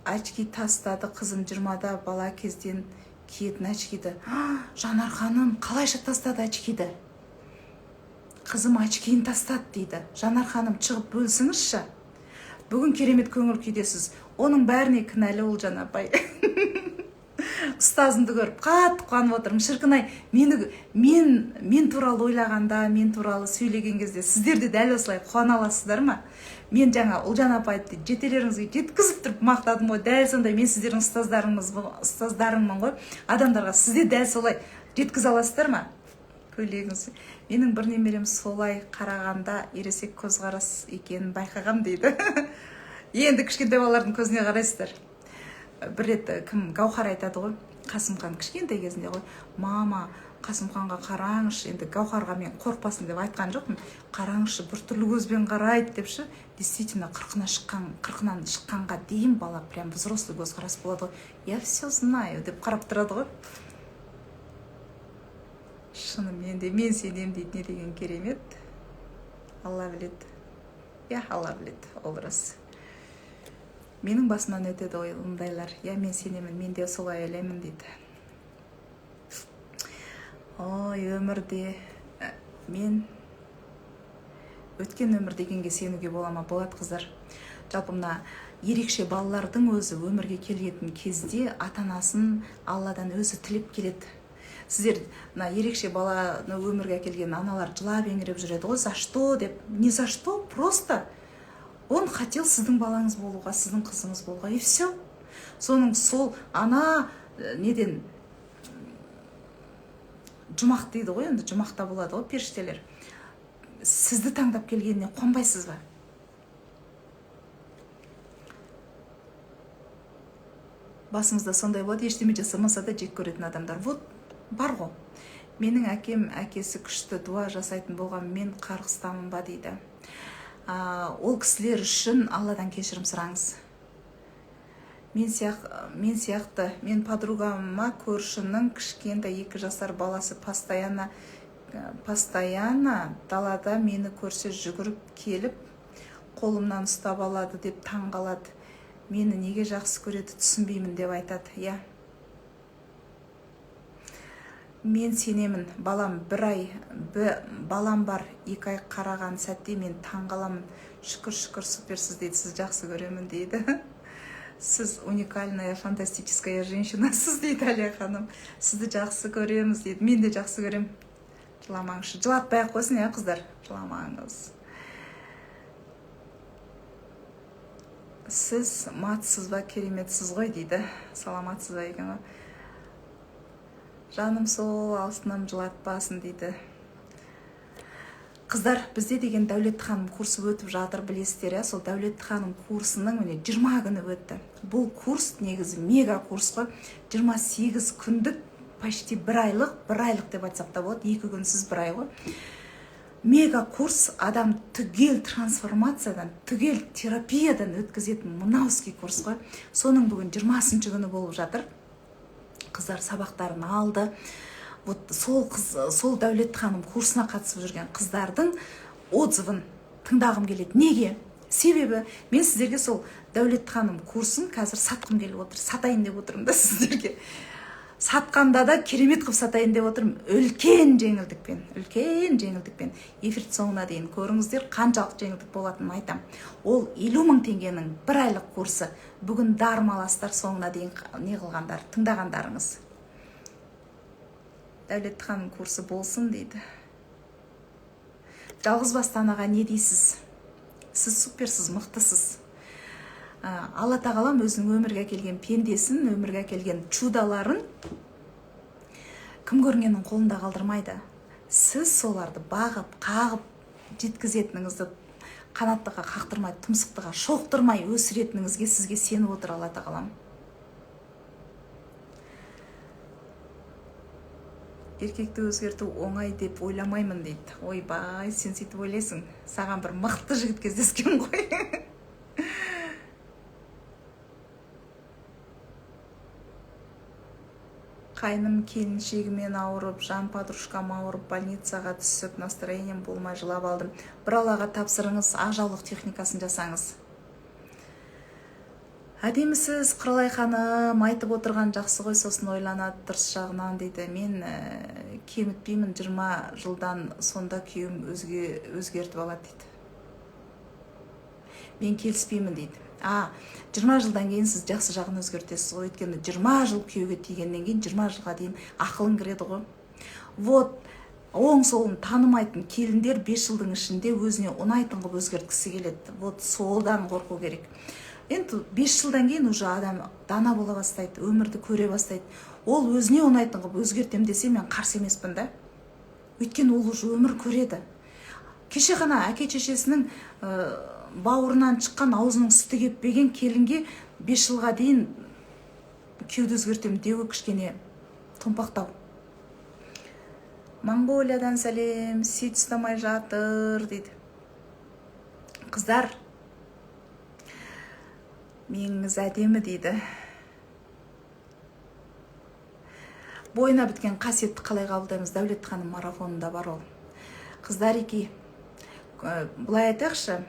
Очки тастады, қызым 20-да бала кезден киетін очкиді. Жанар ханым, қалайша тастады очкиді? Қызым очкиін тастады дейді. Жанар ханым, шығып бөлсіңізші. Бүгін керемет көңіл күйдесіз. Оның бәріне кінәлі Олжан апай. Ұстазымды көріп, қатты қуанып отырмын. Шіркін-ай, мен туралы ойлағанда, мен туралы сөйлеген кезде сіздер де дәл осылай қуана аласыздар ма? Мен жаңа Олжан апайды жетелеріңізге жеткізіп тұрып мақтадым ғой. Дәл сондай, мен сіздердің ұстаздарыңмын ғой. Адамдарға сізде дәл солай жеткізе аласыздар ма? Көйлегіңіз. Менің бір немерем солай қарағанда ересек көзқарас екенін байқағам дейді. Енді кішкентай балалардың көзіне қарайсыздар. Бір рет кім Гаухар айтады ғой, Қасымхан кішкентай кезінде ғой, мама, Қасымханға қараңызшы, енді Гаухарға мен қорықпасын деп айтқан жоқпын, қараңызшы, біртүрлі көзбен қарайды депші. Действительно, 40-нан шыққанға дейін бала прям взрослый көзқарас болады ғой. Я все знаю деп қарап тұрады ғой. Шынымен де мен сенем дейді, не деген керемет. Алла біледі. Я Алла біледі, ол рас. Менің басымнан өтеді ойындайлар. Я мен сенемін, мен де солай ойлаймын дейді. Ой, өмірде мен өткен өмір дегенге сенуге болама? Болады, қыздар. Жалпы мына ерекше балалардың өзі өмірге келетін кезде ата-анасын Алладан өзі тілеп келеді. сіздер мына ерекше баланы өмірге әкелген аналар жылап еңіреп жүреді ғой, за что деп. Не за что, просто он хотел сіздің балаңыз болуға, сіздің қызыңыз болуға, и все. Соның сол ана неден жұмақ дейді ғой, енді жұмақта болады ғой періштелер. Сізді таңдап келгеніне қонбайсыз ба? Басымызда сондай болады, ештеме жасамаса да жек көретін адамдар. Вот бар ғой. Менің әкем әкесі күшті дуа жасайтын болған, мен қарғыстамын ба дейді. Ол кісілер үшін Алладан кешірім сұраңыз. Мен сияқты подругама көршінің кішкентай 2 жасар баласы постоянно далада мені көрсе жүгіріп келіп қолымнан ұстап алады деп таңғалады. Мені неге жақсы көреді түсінбеймін деп айтады. Я. Мен сенемін, балам балам бар 2 ай қараған сәтте мен таңғаламын. Шүкір, суперсіз дейді, сіз жақсы көремін дейді. Сіз уникальная, фантастическая женщинасыз дейді Әлия ханым. Сізді жақсы көреміз дейді. Мен де жақсы көрем. Жыламаңызшы. Жылатпай ақ қойсын, қыздар. Жыламаңыз. Сіз матсыз ба, кереметсіз ғой дейді. Саламатсыз ба екен ғой. Жаным сол, алсынам жылатпасын дейді. Қыздар, бізде деген Дәулет ханым курсы өтіп жатыр, білесіздер, сол Дәулет ханым курсының 20 күні өтті. Бұл курс негізі мега курс қой. 28 күндік, почти 1 айлық деп айтсақ та болады, 2 күнсіз 1 ай ғой. Мега курс адам түгел трансформациядан, түгел терапиядан өткізетін мынауский курс қой. Соның бүгін 20 күні болып жатыр. Қыздар сабақтарын алды. Вот сол Дәулет ханым курсына қатысып жүрген қыздардың отзывын тыңдағым келеді. Неге? Себебі мен сіздерге сол Дәулет ханым курсын қазір сатқым келіп отыр. Сатайын деп отырмын да сіздерге. Сатқанда да керемет қып сатайын деп отырмын. Үлкен жеңілдікпен. Эфир соңына дейін көріңіздер, қаншалық жеңілдік болатынын айтам. Ол 50 мың теңгенің 1 айлық курсы. Бүгін дармаластар соңына дейін не қылғандар, тыңдағандарыңыз. Дәулет ханым курсы болсын дейді. Жалғыз басты анаға не дейсіз? Сіз суперсіз, мықтысыз. Алла тағалам өзінің өмірге келген пендесін, өмірге келген чудаларын кім көргеннің қолында қалдырмайды. Сіз соларды бағып, қағып, жеткізетініңізді қанаттыға қақтырмай, тұмсықтыға шоқтырмай өсіретініңізге сізге сеніп отыр Алла тағалам. Еркекті өзгерту оңай деп ойламаймын дейді. Ойбай, сен сөйтіп ойлайсың. Саған бір мықты жігіт кездескен ғой. Қайным келіншегімен ауырып, жан подружкам ауырып, больницаға түсіп, настроением болмай жылап алдым. Bir Аллаға тапсырыңыз, ақ техникасын жасаңыз. Әдемісіз, Қырылай ханым, айтып отырған жақсы ғой, сосын ойланады дұрыс жағынан дейді. Мен кемітпеймін, 20 жылдан сонда күйім өзгертіп алады дейді. Мен келіспеймін дейді. 20 жылдан кейін сіз жақсы жағын өзгертесіз ғой, өйткені 20 жыл күйеуге тигеннен кейін 20 жылға дейін ақылың кіреді ғой. Вот, оң солын танымайтын келіндер 5 жылдың ішінде өзіне ұнайтын қылып өзгерткісі келеді. Вот, солдан қорқу керек. Енді 5 жылдан кейін уже адам дана бола бастайды, өмірді көре бастайды. Ол өзіне ұнайтын қылып өзгертем десе, мен қарсы емеспін да. Өйткені ол уже өмір көреді. Кеше ғана әке шешесінің бауырынан шыққан, аузының сүті кеппеген келінге 5 жылға дейін күйеуді өзгертем деуі кішкене томпақтау. Монголиядан сәлем, сит ұстамай жатыр дейді. Қыздар, меңіз әдемі дейді. Бойына біткен қасиетті қалай қабылдаймыз? Дәулет ханым марафонында бар ол. Қыздар еке, бұлай айтайықшы,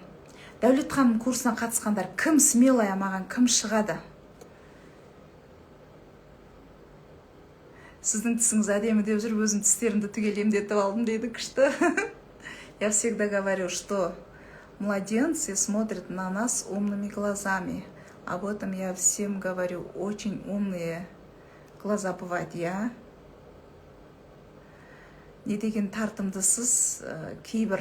Дәулет ханым курсына қатысқандар кім смелая, маған кім шығады? Сіздің тісіңіз әдемі деп жүріп, өзім тістерімді түгел емдетіп алдым дейді, күшті. Я всегда говорю, что младенцы смотрят на нас умными глазами. Об этом я всем говорю. Очень умные глаза бывают. Я не деген тартымдысыз, кейбір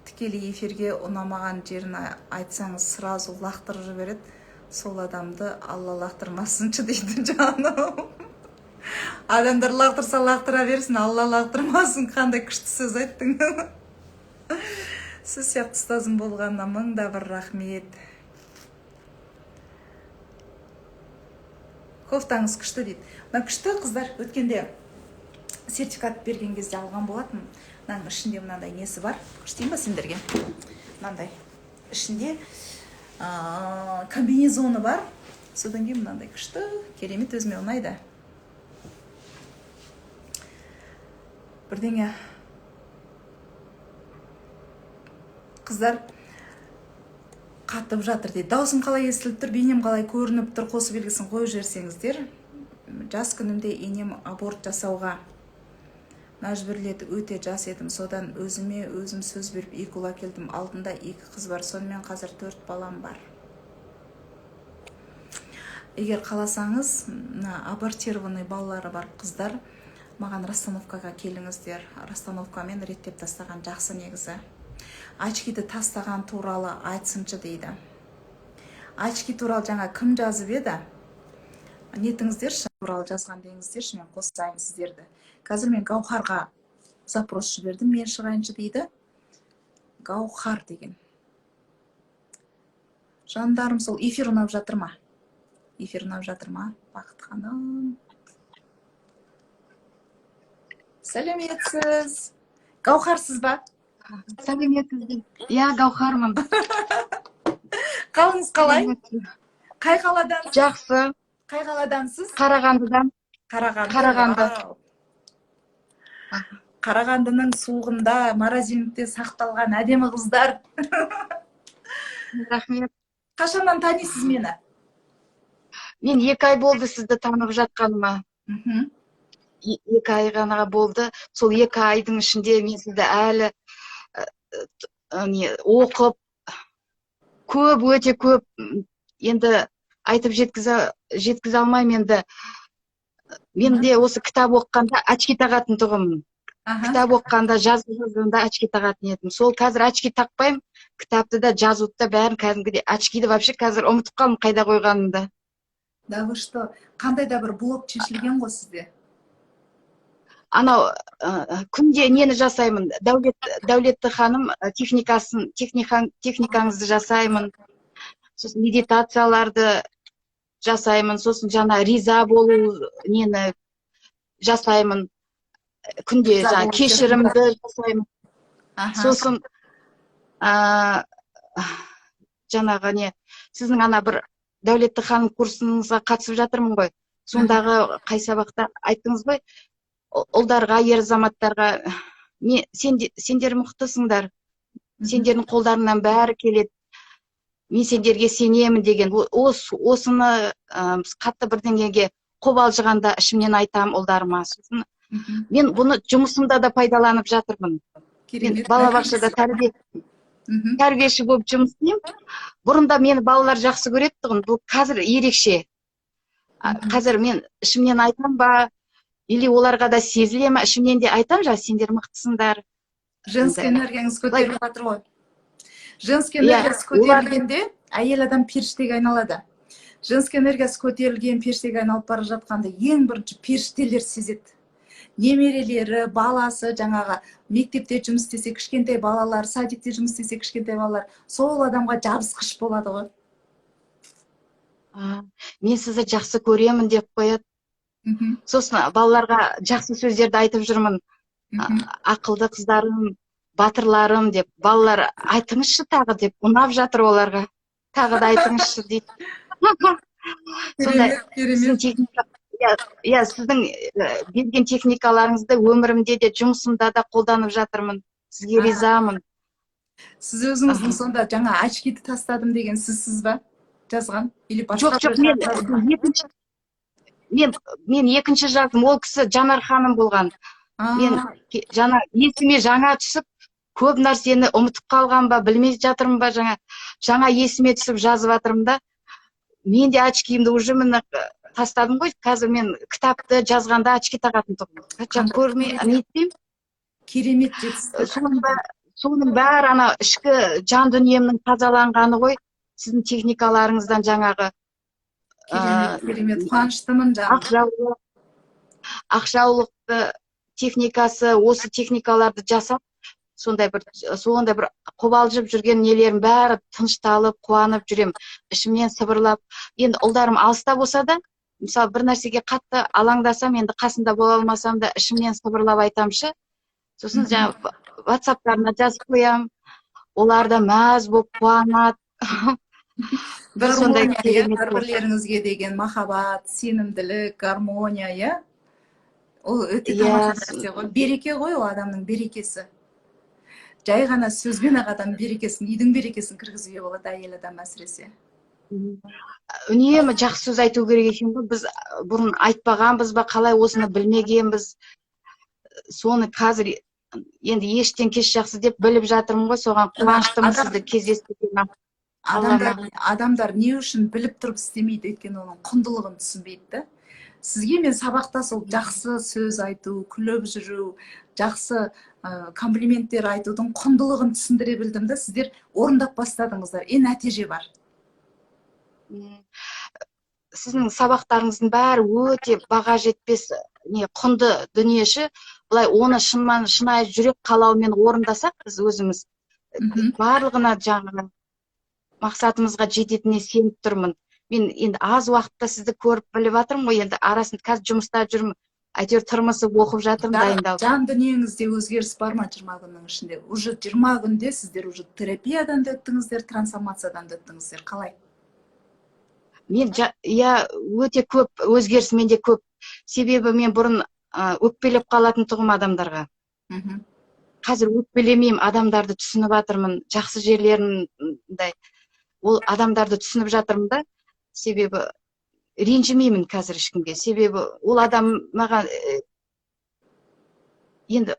тікелей эфирге ұнамаған жерін айтсаңыз сразу лақтырып жібереді. Сол адамды Алла лақтырмасыншы дейді жаным. Адамдар лақтырса лақтыра берсін, Алла лақтырмасын. Қандай күшті сөз айттың. Сіз сияқты ұстазым болғанына мыңда бір рахмет. Кофтаңыз күшті дейді. Мына күшті қыздар, өткенде сертификат берген кезде алған болатын. Мынаның ішінде мынандай несі бар. Көрсетейін ба сендерге? Мынандай ішінде комбинезоны бар. Содан кейін мынандай күшті, керемет, өзіме ұнайды. Бірдеңе. Қыздар қатып жатыр дейді. Даусым қалай естіліп тұр, бейнем қалай көрініп тұр, қосып белгісін қойып жіберсеңіздер. Жас күнімде енем аборт жасауға мәжбүрледі, өте жас едім. Содан өзіме өзім сөз беріп 2 ұл әкелдім. Алдында 2 қыз бар, сонымен қазір 4 балам бар. Егер қаласаңыз, абортированный балалары бар қыздар, маған расстановкаға келіңіздер. Расстановкамен реттеп тастаған жақсы негізі. Очкиді тастаған туралы айтсыншы дейді. Очки туралы жаңа кім жазып еді? Нетіңіздерші, туралы жазған деңіздерші, мен қосайын сіздерді. Қазір мен Гаухарға запрос жібердім, мен шығайыншы дейді. Гаухар деген. Жандарым, сол эфир ұнап жатыр ма? Эфир ұнап жатыр ма? Бақыт ханым. Сәлеметсіз. Гаухарсыз ба? Сәлеметсіз. Иә, Гаухармын. Қалыңыз қалай? Қай қаладансыз? Жақсы. Қай қаладансыз? Қарағандыдан. Қарағанды. Қарағандының суығында, морозильникте сақталған әдемі қыздар. Рахмет. Қашаннан танисыз мені? Мен 2 ай болды сізді танып жатқаныма. 2 ай ғана болды. Сол 2 айдың ішінде мен сізді әлі оқып, өте көп, енді айтып жеткізе алмаймын енді. Мен де осы кітап оқығанда очки тағатын тұғымын. Кітап оқығанда жазғанда очки тағатын едім. Сол қазір очки тақпаймын, кітапты да жазуды да бәрін кәдімгідей, очкиді вообще қазір ұмытып қалдым қайда қойғанымды. Да вы что, қандай да бір блок шешілген ғой сізде? Анау күнде нені жасаймын? Дәулетті ханым техникаңызды жасаймын. Сосын медитацияларды жасаймын. Сосын жаңа риза болу нені жасаймын. Күнде кешірімді жасаймын. Сосын жаңағы не, сіздің ана бір Дәулетті ханым курсыңызға қатысып жатырмын ғой. Сондағы қай сабақта айттыңыз ғой, ұлдарға, ер азаматтарға, сендер мықтысыңдар, сендердің қолдарынан бәрі келеді, мен сендерге сенемін деген. Осыны қатты бірдеңеге қобалжығанда ішімнен айтам ұлдарыма. Мен бұны жұмысымда да пайдаланып жатырмын. Мен балабақшада тәрбиеші болып жұмыс істеймін. Бұрында мені балалар жақсы көреді тұғын, бұл қазір ерекше. Қазір мен ішімнен айтам ба, или оларға да сезіле ма, ішімнен де айтам, сендер мықтысыңдар. Женский энергияңыз көтеріліп жатыр ғой. Женский энергиясы көтерілгенде әйел адам періштеге айналады. Женский энергиясы көтерілген періштеге айналып бара жатқанда ең бірінші періштелер сезеді. Немерелері, баласы, жаңағы мектепте жұмыс істесе кішкентай балалар, садикте жұмыс істесе кішкентай балалар, сол адамға жабысқыш болады ғой. Мен сізді жақсы көремін деп қояды. Сосын балаларға жақсы сөздерді айтып жүрмін. Ақылды қыздарым, батырларым деп. Балалар айтыңызшы тағы деп, ұнап жатыр оларға. Тағы да айтыңызшы дейді. Сіздің берген техникаларыңызды өмірімде де, жұмысымда да қолданып жатырмын. Сізге ризамын. Сіз өзіңіздің сонда жаңа очкиді тастадым деген сізсіз ба? Жазған? Жоқ, мен екінші жаздым, ол кісі Жанар ханым болған. Мен есіме жаңа түсіп, көп нәрсені ұмытып қалған ба, білмей жатырмын ба, жаңа есіме түсіп жазып жатырмын да. Мен де очкиімді уже міне тастадым ғой. Қазір мен кітапты жазғанда очки тағатын тұғым. Көрмей не етпеймін. Керемет жетістік. Соның бәрі ана ішкі жан дүниемнің тазаланғаны ғой. Сіздің техникаларыңыздан жаңағы Керемет, қуаныштымын жаным. Ақжаулықты техникасы, осы техникаларды жасап, сондай бір қобалжып жүрген нелерім бәрі тынышталып, қуанып жүрем. Ішімнен сыбырлап. Енді ұлдарым алыста болса да, мысалы бір нәрсеге қатты алаңдасам, енді қасында бола алмасам да ішімнен сыбырлап айтамшы. Сосын жаңа WhatsApp-тарына жазып қоям. Олар да мәз болып қуанады. Бір-бірлеріңізге деген махаббат, сенімділік, гармония, ол өте тамаша нәрсе ғой. Береке ғой, ол адамның берекесі. Жай ғана сөзбен ақ адам берекесін, үйдің берекесін кіргізуге болады, әйел адам әсіресе. Үнемі жақсы сөз айту керек екен ғой. Біз бұрын айтпағанбыз ба, қалай осыны білмегенбіз. Соны қазір енді ештен кеш жақсы деп біліп жатырмын ғой. Соған қуаныштымын сізді кездескенге. Адамдар не үшін біліп тұрып істемейді, өйткені оның құндылығын түсінбейді. Сізге мен сабақта сол жақсы сөз айту, күліп жүру, жақсы комплименттер айтудың құндылығын түсіндіре білдім да, сіздер орындап бастадыңыздар. Нәтиже бар. Сіздің сабақтарыңыздың бәрі өте баға жетпес, құнды дүниеші. Бұлай оны шынайы жүрек қалауымен орындасақ, біз өзіміз барлығына жаңағы мақсатымызға жететініне сеніп тұрмын. Мен енді аз уақытта сізді көріп біліп жатырмын ғой, енді арасында қазір жұмыста жүрмін, әйтеуір тырмысып оқып жатырмын, дайындалып. Жан дүниеңізде өзгеріс бар ма 20 күннің ішінде? Уже 20 күнде сіздер уже терапиядан да өттіңіздер, трансформациядан да өттіңіздер. Қалай? Мен өте көп өзгеріс менде көп. Себебі мен бұрын өкпелеп қалатын тұғым адамдарға. Қазір өкпелемеймін, адамдарды түсініп жатырмын, жақсы жерлерінде ол адамдарды түсініп жатырмын да. Себебі ренжімеймін қазір ешкімге. Себебі ол адам маған енді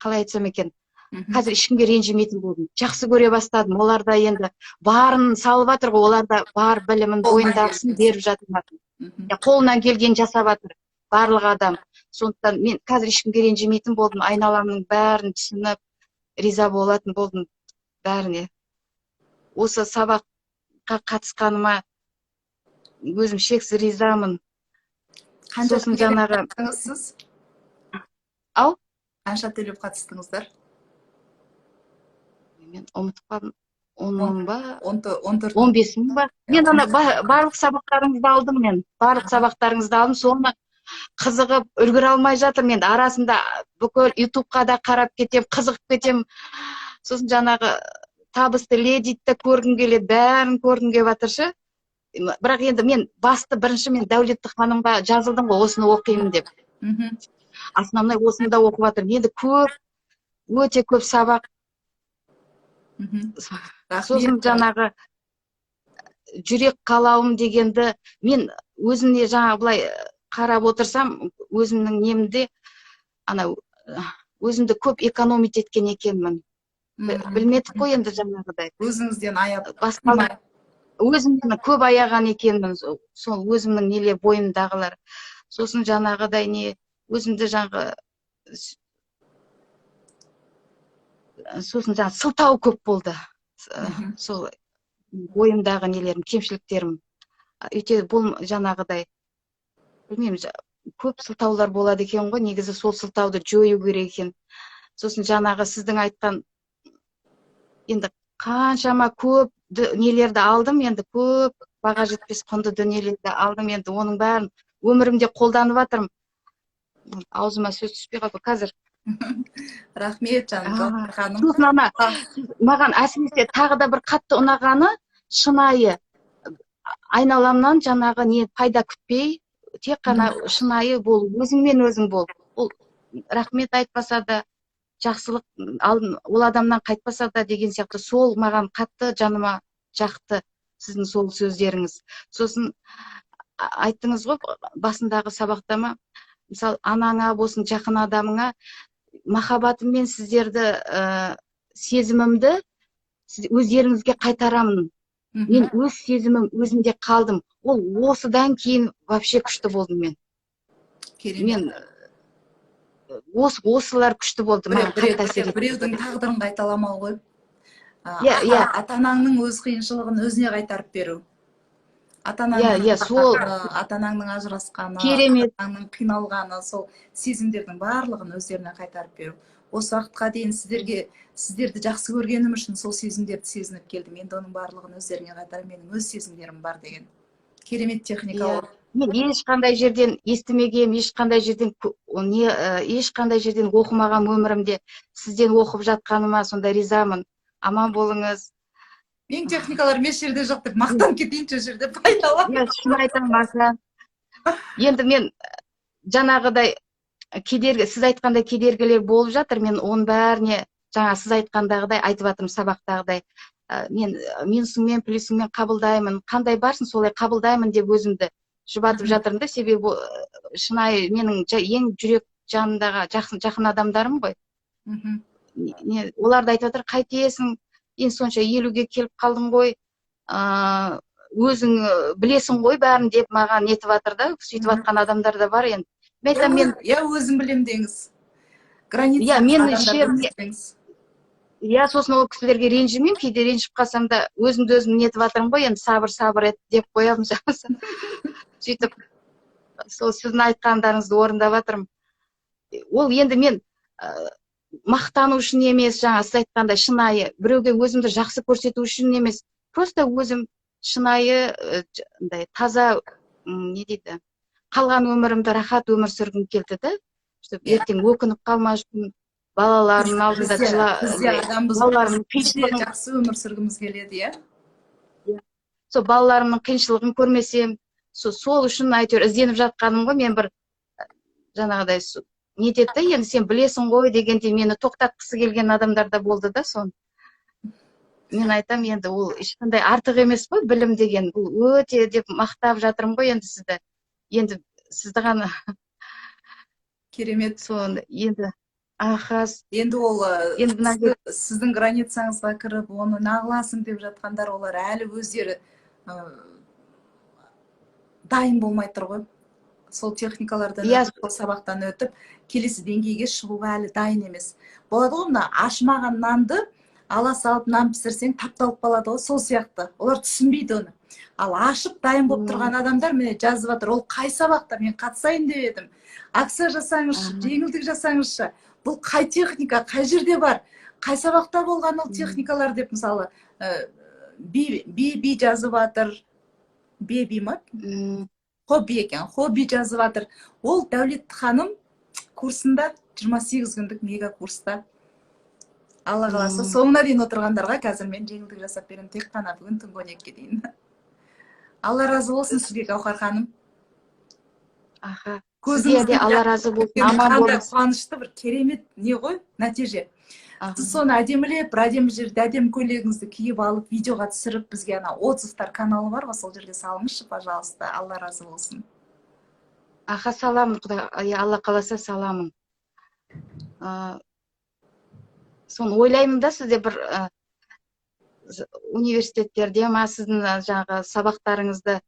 қалай айтсам екен, қазір ешкімге ренжімейтін болдым. Жақсы көре бастадым. Оларда енді барын салып жатыр ғой, оларда бар білімін, бойындағысын беріп жатыр. Қолынан келген жасап жатыр барлық адам. Сондықтан мен қазір ешкімге ренжімейтін болдым. Айналамның бәрін түсініп, риза болатын болдым бәріне. Осы сабаққа қатысқаныма өзім шексіз ризамын. Сосын жаңағы қанша төлеп қатыстыңыздар? Мен ұмытып қалдым. 10 мың ба? 15 мың ба? Мен ана барлық сабақтарыңызды алдым мен. Барлық сабақтарыңызды алдым. Соны қызығып үлгере алмай жатырмын. Мен арасында бүкіл ютубқа да қарап кетем, қызығып кетем. Сосын жаңағы табысты ледиді көргім келеді, бәрін көргім келіп жатыршы. Бірақ енді мен бірінші мен Дәулетті ханымға жазылдым ғой, осыны оқимын деп. Основной осыны да оқып жатырмын. Енді өте көп сабақ. Сосын жаңағы жүрек қалауым дегенді мен өзімне жаңа былай қарап отырсам, өзімнің немде өзімді көп экономить еткен екенмін. Білмедік қой енді жаңағыдай. Өзіңізден аяп өзімнен көп аяған екенмін, сол өзімнің нелер бойымдағылар. Сосын жаңағыдай өзімді сосын сылтау көп болды. Сол бойымдағы нелерім, кемшіліктерім. Өте бұл жаңағыдай, білмеймін, көп сылтаулар болады екен ғой, негізі сол сылтауды жою керек екен. Сосын жаңағы сіздің айтқан, енді қаншама көп нелерді алдым, енді көп баға жетпес құнды дүниелерді алдым, енді оның бәрін өмірімде қолданып жатырмын. Аузыма сөз түспей қалды қазір. Рахмет жаным. Маған әсіресе тағы да бір қатты ұнағаны, шынайы айналамнан жаңағы пайда күтпей, тек қана шынайы бол, өзіңмен өзің бол. Ол рахмет айтпаса да, жақсылық ол адамнан қайтпаса да деген сияқты, сол маған қатты жаныма жақты сіздің сол сөздеріңіз. Сосын айттыңыз ғой басындағы сабақтама, мысалы анаңа болсын, жақын адамыңа махаббатыммен сіздерді сезімімді өздеріңізге қайтарамын мен өз сезімім өзімде қалдым. Ол осыдан кейін вообще күшті болдым мен. Керемет. Мен осылар күшті болды, маған қатты әсер етті. Біреудің тағдырын қайталамау ғой. Иә. Ата-анаңның өз қиыншылығын өзіне қайтарып беру. Иә, сол ата-анаңның ажырасқаны, керемет. ата-анаңның қиналғаны, сол сезімдердің барлығын өздеріне қайтарып беру. Осы уақытқа дейін сіздерді жақсы көргенім үшін сол сезімдерді сезініп келдім. Енді оның барлығын өздеріне қайтарып, менің өз сезімдерім бар деген. Керемет техника ол. Мен ешқандай жерден естімеген, ешқандай жерден оқымаған өмірімде сізден оқып жатқаныма сонда ризамын. Аман болыңыз. Мен техникалар еш жерде жоқ деп мақтан кетейінші жерде пайдаланып. Шын айтамын. Енді мен жаңағыдай сіз айтқандай кедергілер болып жатыр. Мен оның бәріне жаңа сіз айтқандағыдай айтып жатырмын, сабақтағыдай. Мен минусыңмен плюсыңмен қабылдаймын. Қандай барсың солай қабылдаймын деп өзімді жұбатып жатырмын да, себебі шынайы менің ең жүрек жанындағы жақын адамдарым ғой. Оларды айтып жатыр, қайтесің, ең сонша 50-ге келіп қалдың ғой, өзің білесің ғой бәрін деп маған нетіп жатыр да, сөйтіп жатқан адамдар да бар енді. Өзім білем деңіз. Граница адамдарды білсеңіз. Сосын ол кісілерге ренжімеймін, кейде ренжіп қалсам да өзімді өзім нетіп жатырмын ғой, енді сабыр ет деп қоямын жаңағы. Сөйтіп сол сіздің айтқандарыңызды орындап жатырмын. Ол енді мен мақтану үшін емес, жаңа сіз айтқандай шынайы, біреуге өзімді жақсы көрсету үшін емес, просто өзім шынайы, таза, не дейді, қалған өмірімді рахат өмір сүргім келді да, ертең өкініп қалмас үшін, балаларымның алдында балаларымның қиыншылығын жақсы өмір сүргіміз келеді, иә? Сол балаларымның қиыншылығын көрмесем, сол үшін әйтеуір ізденіп жатқаным ғой, мен бір жаңағыдай не деді, енді сен білесің ғой дегенде мені тоқтатқысы келген адамдар да болды да, сон. Мен айтам, енді ол ешқандай артық емес қой, білім деген. Бұл өте деп мақтап жатырмын ғой енді сізді. Енді сізді ғана керемет. Сон, енді ахас. Енді ол сіздің границаңызға кіріп, оны нағыласың деп жатқандар, олар әлі өздері дайын болмай тұр ғой. Сол техникалардан сол сабақтан өтіп, келесі деңгейге шығуға әлі дайын емес. Болады ғой, мына ашымаған нанды ала салып нан пісірсең тапталып қалады ғой, сол сияқты. Олар түсінбейді оны. Ал ашып дайын болып тұрған адамдар міне жазып жатыр, ол қай сабақта мен қатысайын деп едім. Акция жасаңызшы, жеңілдік жасаңызшы. Бұл қай техника, қай жерде бар, қай сабақта болған ол техникалар деп, мысалы, би жазып жатыр. Би ма? Хобби екен, хобби жазып жатыр. Ол Дәулет ханым курсында, 28 күндік мега курста. Алла қаласа, соңына дейін отырғандарға қазір мен жеңілдік жасап беремін, тек қана бүгін түнгі 12-ге дейін. Алла разы болсын сізге, Гаухар ханым. Сізге де Алла разы болсын, аман болыңыз. Қуанышты бір керемет не ғой, нәтиже. Сіз соны әдемілеп, бір әдемі жерде әдемі көйлегіңізді киіп алып, видеоға түсіріп, бізге ана отзывтар каналы бар, сол жерге салыңызшы, пожалуйста. Алла разы болсын. Саламын, Алла қаласа саламын. Соны ойлаймын да, сізде бір университеттерде ма, сіздің жаңағы сабақтарыңызды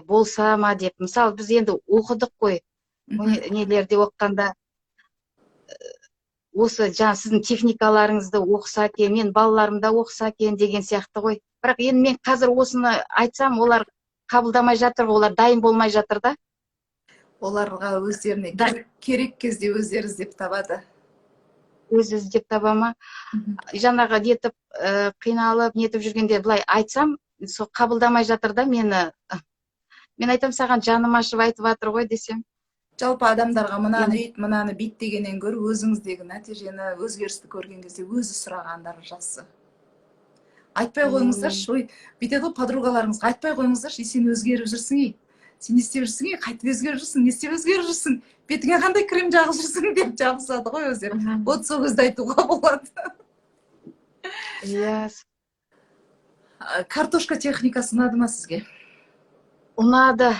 болса ма деп. Мысалы, біз енді оқыдық қой, нелерде оққанда, осы жаңа сіздің техникаларыңызды оқыса екен, мен балаларымда оқыса екен деген сияқты ғой. Бірақ енді мен қазір осыны айтсам, олар қабылдамай жатыр, олар дайын болмай жатыр да. Оларға өздеріне керек кезде өздері іздеп табады. Өзі іздеп таба ма? Жаңағы нетіп, қиналып, нетіп жүргенде былай айтсам, сол қабылдамай жатыр да мені. Мен айтам, саған жаным ашып айтып жатыр ғой десем. Жалпы адамдарға мынаны үйт, мынаны бит дегеннен гөрі өзіңіздегі нәтижені, өзгерісті көрген кезде өзі сұрағандары жақсы. Айтпай қойыңыздаршы, ой, бүйтеді ғой подругаларыңызға, айтпай қойыңыздаршы, сен өзгеріп жүрсің, сен не істеп жүрсің, қайтып өзгеріп жүрсің, не істеп өзгеріп жүрсің, бетіңе қандай крем жағып жүрсің деп жабысады ғой өздері. Вот сол кезде айтуға болады. Картошка техникасы ұнады ма сізге? Ұнады,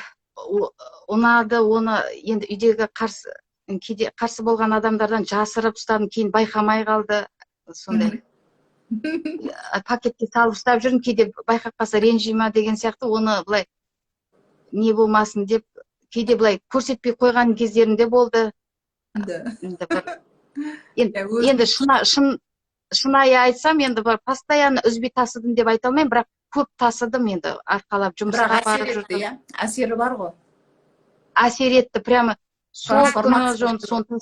оны енді үйдегі қарсы болған адамдардан жасырып ұстадым, кейін байқамай қалды, сондай. пакетке салып ұстап жүрмін, кейде байқап қалса ренжи ма деген сияқты, оны былай не болмасын деп кейде былай көрсетпей қойған кездерімде болды. Да. Енді бір Иә, өз- енді шынайы айтсам, енді бір постоянно үзбей тасыдым деп айта алмаймын, бірақ көп тасыдым, енді арқалап бірақ жұмысқа әсер барып етті, жүрдім. иә? Әсері бар ғой. Әсер етті, прямо сол күні Трансформация соны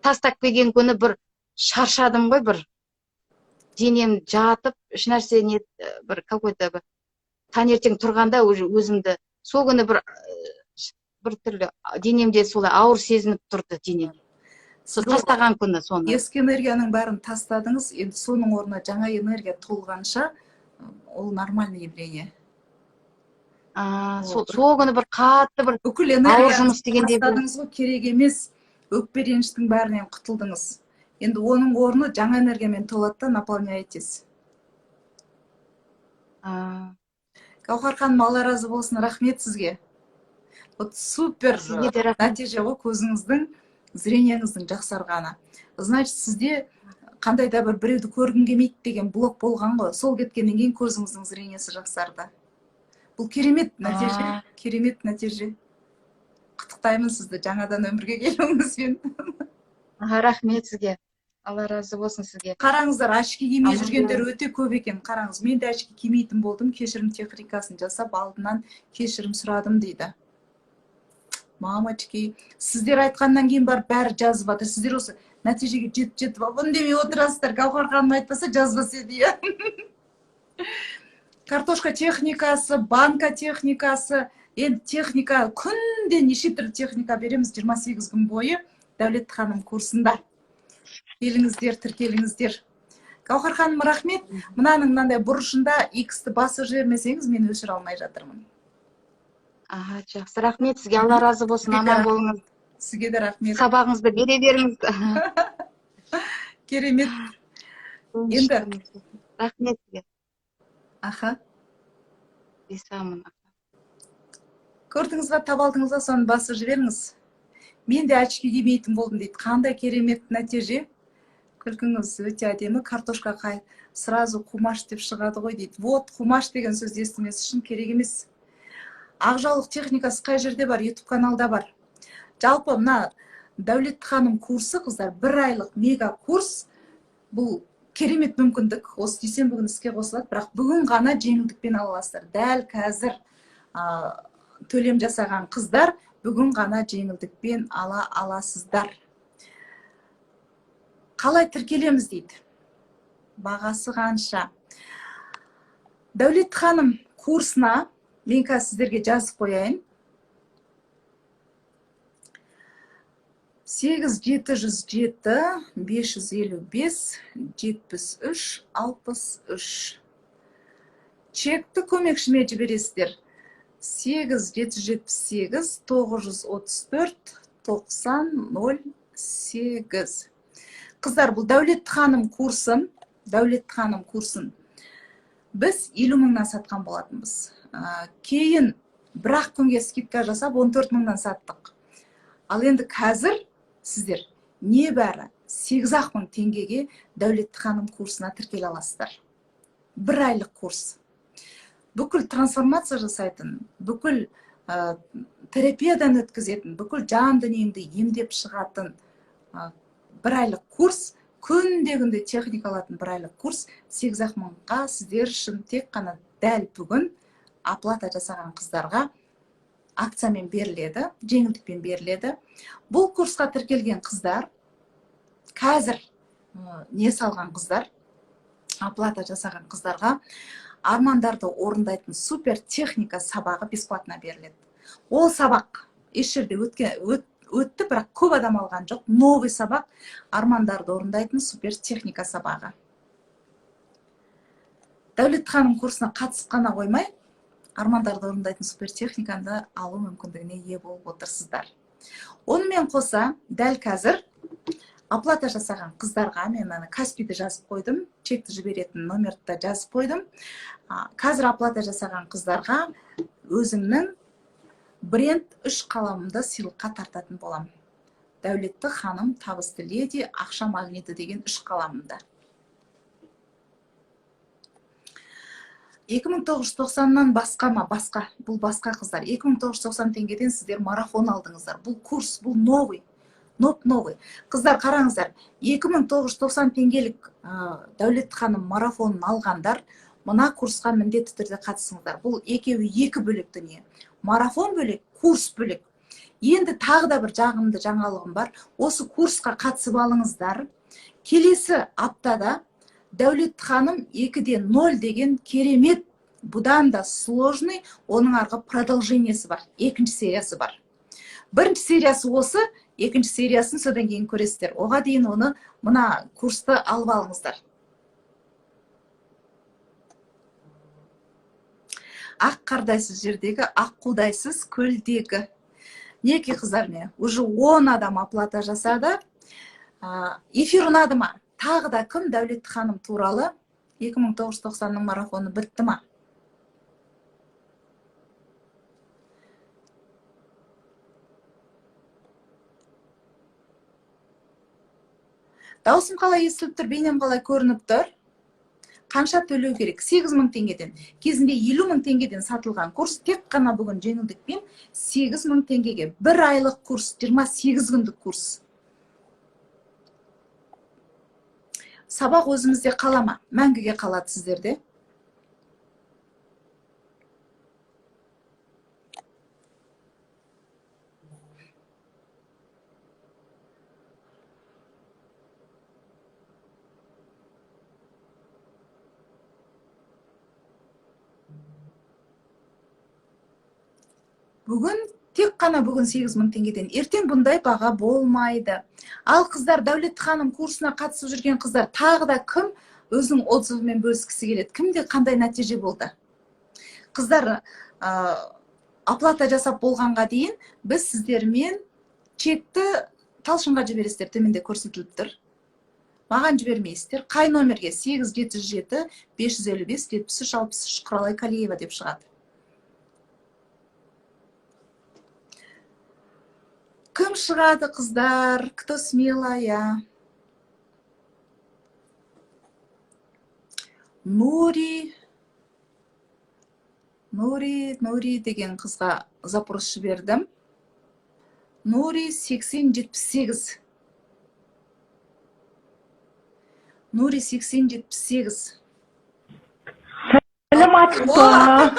тастап келген күні бір шаршадым ғой, бір денем жатып, ешнәрсе не бір какой-то бір таңертең тұрғанда уже өзімді сол күні бір түрлі денемде солай ауыр сезініп тұрды денем. Сол тастаған күні соны. Ескі энергияның бәрін тастадыңыз, енді соның орнына жаңа энергия толғанша, ол нормальный явление. Сол күні бір қатты бір Бүкіл ауыр энергияны жұмыс дегендей тастадыңыз ғой, керек емес. Өкпе реніштің бәрінен құтылдыңыз. Енді оның орны жаңа энергиямен толады да, наполняетесь. Гаухар ханым, Алла разы болсын, рахмет сізге. Вот супер Сізге де рахмет. нәтиже ғой, көзіңіздің, зрениеңіздің жақсарғаны. Значит, сізде қандай да бір біреуді көргім келмейді деген блок болған ғой. Сол кеткеннен кейін көзіңіздің зрениесі жақсарды. Бұл керемет нәтиже, керемет нәтиже. Құттықтаймын сізді жаңадан өмірге келуіңізбен. Рахмет сізге. Алла разы болсын сізге. Қараңыздар, очки кимей жүргендер өте көп екен. Қараңыз, мен де очки кимейтін болдым, кешірім техникасын жасап, алдынан кешірім сұрадым дейді. Мамочки, сіздер айтқаннан кейін барып бәрі жазып жатыр. Сіздер осы нәтижеге жетіп үндемей отырасыздар. Гаухар ханым айтпаса жазбас еді, иә. Картошка техникасы, банка техникасы, енді техника, күнде неше түрлі техника береміз 28 күн бойы Дәулет ханым курсында. Келіңіздер, тіркеліңіздер. Гаухар ханым, рахмет. Мынаның мынандай бұрышында X-ті басып жібермесеңіз, мен өшіре алмай жатырмын. Жақсы, рахмет сізге. Алла разы болсын, аман болыңыз. Сізге де рахмет. Сабағыңызды бере беріңіз. Керемет. Енді рахмет сізге. Аха. Ризамын. Көрдіңіз ба, табалдыңыз ба, соны басып жіберіңіз. Мен де очки кимейтін болдым дейді. Қандай керемет нәтиже. Күлкіңіз өте әдемі. Картошка сразу қумаш деп шығады ғой дейді. Вот, қумаш деген сөзді естімес үшін керек емес. Ақжаулық техникасы қай жерде бар? YouTube каналда бар. Жалпы мына Дәулет ханым курсы, қыздар, 1 айлық мега курс. Бұл керемет мүмкіндік. Осы дүйсенбі күні іске қосылады, бірақ бүгін ғана жеңілдікпен ала аласыздар. Дәл қазір төлем жасаған қыздар бүгін ғана жеңілдікпен ала аласыздар. Қалай тіркелеміз дейді. Бағасы қанша? Дәулет ханым курсына мен қазір сіздерге жазып қояйын. 8707 555 73 63. Чекті көмекшіме жібересіздер. 8778 934 9008. Қыздар, бұл Дәулет ханым курсын, біз 50 мыңнан сатқан болатынбыз. Кейін бір-ақ күнге скидка жасап 14 мыңнан саттық. Ал енді қазір сіздер небәрі 8-ақ мың теңгеге Дәулет ханым курсына тіркеле аласыздар. 1 айлық курс. Бүкіл трансформация жасайтын, бүкіл терапиядан өткізетін, бүкіл жан дүниеңді емдеп шығатын 1 айлық курс, күнде техника алатын 1 айлық курс 8-ақ мыңға сіздер үшін тек қана дәл бүгін оплата жасаған қыздарға акциямен беріледі, жеңілдікпен беріледі. Бұл курсқа тіркелген қыздар, қазір не салған қыздар, оплата жасаған қыздарға армандарды орындайтын супер техника сабағы бесплатно беріледі. Ол сабақ еш жерде өтті, бірақ көп адам алған жоқ. Новый сабақ армандарды орындайтын супер техника сабағы. Дәулет ханым курсына қатысып қана қоймай, армандарды орындайтын супер техниканы алу мүмкіндігіне ие болып отырсыздар. Онымен қоса, дәл қазір оплата жасаған қыздарға мен Каспиді жазып қойдым, чекті жіберетін номерді да жазып қойдым. Қазір оплата жасаған қыздарға өзімнің бренд 3 қаламымды сыйлыққа тартатын болам. Дәулетті ханым, табысты леди, ақша магниті деген 3 қаламымды. 2990-нан басқа ма? Басқа. Бұл басқа қыздар. 2990 теңгеден сіздер марафон алдыңыздар. Бұл курс, бұл новый. Новый. Қыздар қараңыздар. 2990 теңгелік Дәулет ханым марафонын алғандар, мына курсқа міндетті түрде қатысыңыздар. Бұл екеуі екі бөлек дүние. Марафон бөлек, курс бөлек. Енді тағы да бір жағымды жаңалығым бар. Осы курсқа қатысып алыңыздар. Келесі аптада Дәулет ханым 2-ден 0 деген керемет, бұдан да сложный, оның арғы продолжениесі бар. Екінші сериясы бар. Бірінші сериясы осы, екінші сериясын содан кейін көресіздер. Оға дейін оны мына курсты алып алыңыздар. Ақ қардайсыз жердегі, ақ қудайсыз көлдегі. Неке қыздар не? Уже 10 адам оплата жасады. Эфир ұнады ма? Тағы да кім Дәулет ханым туралы 2990-ның марафоны бітті ма? Даусым қалай естіліп тұр, бейнем қалай көрініп тұр? Қанша төлеу керек? 8000 теңгеден. Кезінде 50.000 теңгеден сатылған курс тек қана бүгін жеңілдікпен 8000 теңгеге. Бір айлық курс, 28 күндік курс. Сабақ өзімізде қалама, мәңгіге қалады сіздерде. Бүгін, тек қана бүгін 8000 теңгеден. Ертең бұндай баға болмайды. Ал қыздар, Дәулет ханым курсына қатысып жүрген қыздар, тағы да кім өзінің отзывымен бөліскісі келеді? Кімде қандай нәтиже болды? Қыздар, оплата жасап болғанға дейін біз сіздермен чекті талшынға жібересіздер, төменде көрсетіліп тұр. Маған жібермейсіздер. Қай номерге? 877 555 73 63 Құралай Калиева деп шығады. Кім шығады, қыздар? Кто смелая? Нури деген қызға запрос жібердім. Нури 8078. Нури 8078. Сәлематсыз ба,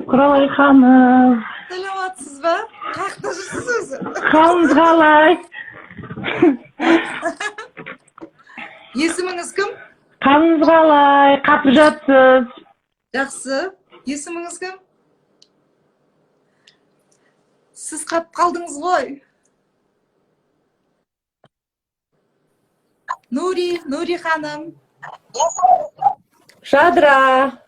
Құралай ханым? Сәлематсыз ба? Қақта жүрсіз өзі? Қалыңыз қалай? Есіміңіз кім? Қалыңыз қалай? Қатып жатсыз? Жақсы. Есіміңіз кім? Сіз қатып қалдыңыз ғой. Нури ханым. Жадыра.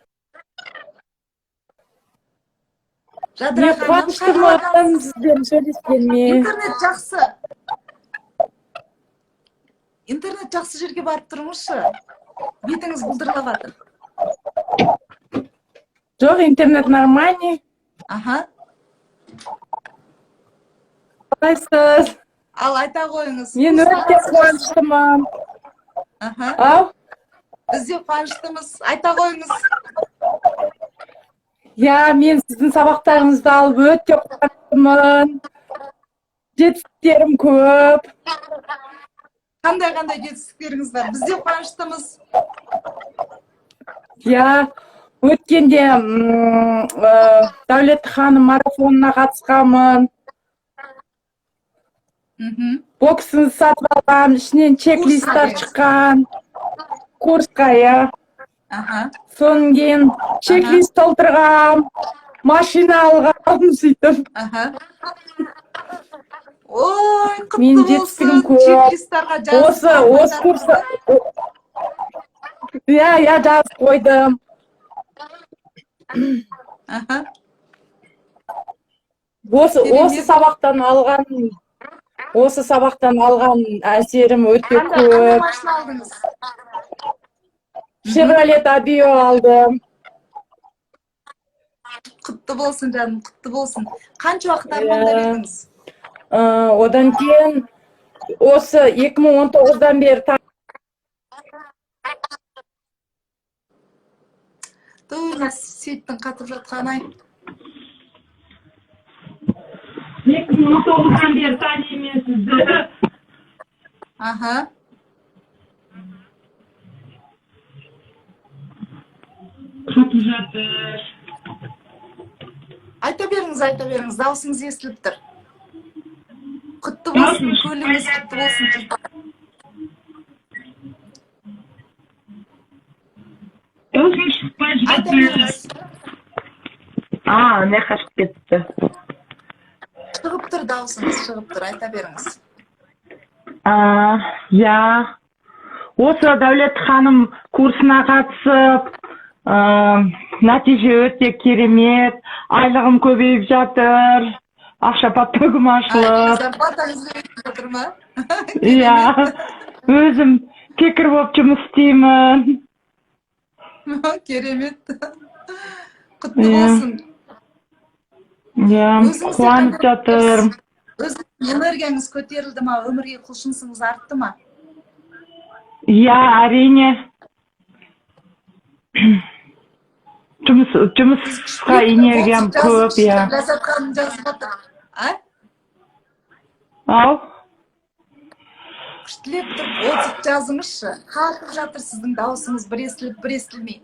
Жадыра Мен қуаныштымын сіздермен сөйлескеніме. Интернет жақсы. Интернет жақсы жерге барып тұрыңызшы. Бетіңіз бұлдырап жатыр. Жоқ, интернет нормальный. Аха. Қалайсыз? Ал айта қойыңыз. Мен өте қуаныштымын. Аха. Ау? Біз де қуаныштымыз. Айта қойыңыз. Я, мен сіздің сабақтарыңызды алып өте қуаныштымын. Жетістіктерім көп. Қандай жетістіктеріңіз бар? Біз де қуаныштымыз. Я, өткенде Дәулет ханым марафонына қатысқанмын. Боксын сатып алған, ішінен чек-листтер шыққан. Курсқа, я. Соның кейін чек-лист толтырғам, машина алғам, сөйтіп. Ой, Мен құтты жетістігім болсын. көп. Чек-листтарға жазып. Осы курсы. Я жазып қойдым. Осы сабақтан алған әсерім өте Қандай көп. машина алдыңыз? Chevrolet Aveo алдым. Құтты болсын жаным, құтты болсын. Қанша уақыт армандап едіңіз? Одан кейін осы 2019-дан бері Той мына сейіттің қатып жатқан ай. 2019'dan beri tanıyım sizi. Аха. Қатып жатыр. Айта беріңіз, даусыңыз естіліп тұр. Құтты болсын, көліңіз құтты болсын. Дауысым шықпай Айта жатыр. беріңіз. Не қашып кетті. Шығып тұр даусыңыз, шығып тұр, айта беріңіз. Осы Дәулет ханым курсына қатысып, нәтиже өте керемет, айлығым көбейіп жатыр, ақша потогым ашылып. Зарплатаңыз көбейіп жатыр ма? Өзім кекір болып жұмыс істеймін. Керемет. Құтты болсын. Қуанып жатыр. Өзіңіздің энергияңыз көтерілді ма? Өмірге құлшынысыңыз артты ма? Әрине. Жұмысқа энергиям көп, Ләззат ханым жазып жатыр. Ау? Күштілеп тұрып, отзыв жазыңызшы. Қалқып жатыр сіздің даусыңыз бір естіліп, бір естілмей.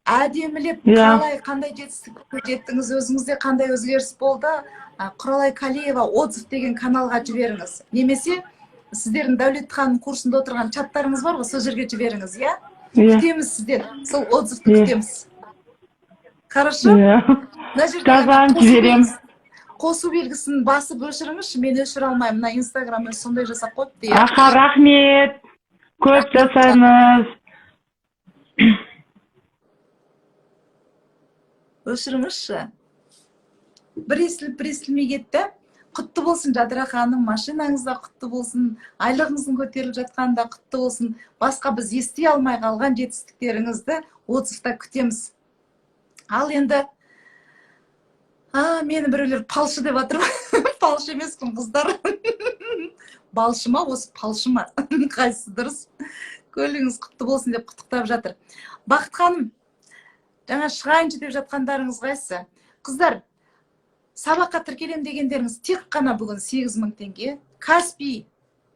Әдемілеп, қалай, қандай жетістікке жеттіңіз, өзіңізде қандай өзгеріс болды, Құралай Калиева отзыв деген каналға жіберіңіз. Немесе сіздердің Дәулет ханым курсында отырған чаттарыңыз бар ғой, сол жерге жіберіңіз, иә? Күтеміз сізден, сол отзывты күтеміз. Хорошо? Жазам, жіберем. Қосу белгісін басып өшіріңізші, мен өшіре алмаймын, мына Инстаграм сондай жасап қойыпты. Рахмет, көп жасаңыз. Өшіріңізші. Бір естілмей кетті. Құтты болсын Жадыра ханым, машинаңызда құтты болсын, айлығыңыздың көтеріліп жатқанда құтты болсын. Басқа біз ести алмай қалған жетістіктеріңізді отзывта күтеміз. Ал енді, мені біреулер палшы деп жатыр ма? Палшы емеспін, қыздар. Балшы ма, осы палшы ма? Қайсысы дұрыс? Көліңіз құтты болсын деп құттықтап жатыр. Бақыт ханым, жаңа шығайыншы деп жатқандарыңыз қайсы? Қыздар, сабаққа тіркелем дегендеріңіз тек қана бүгін 8.000 теңге. Каспий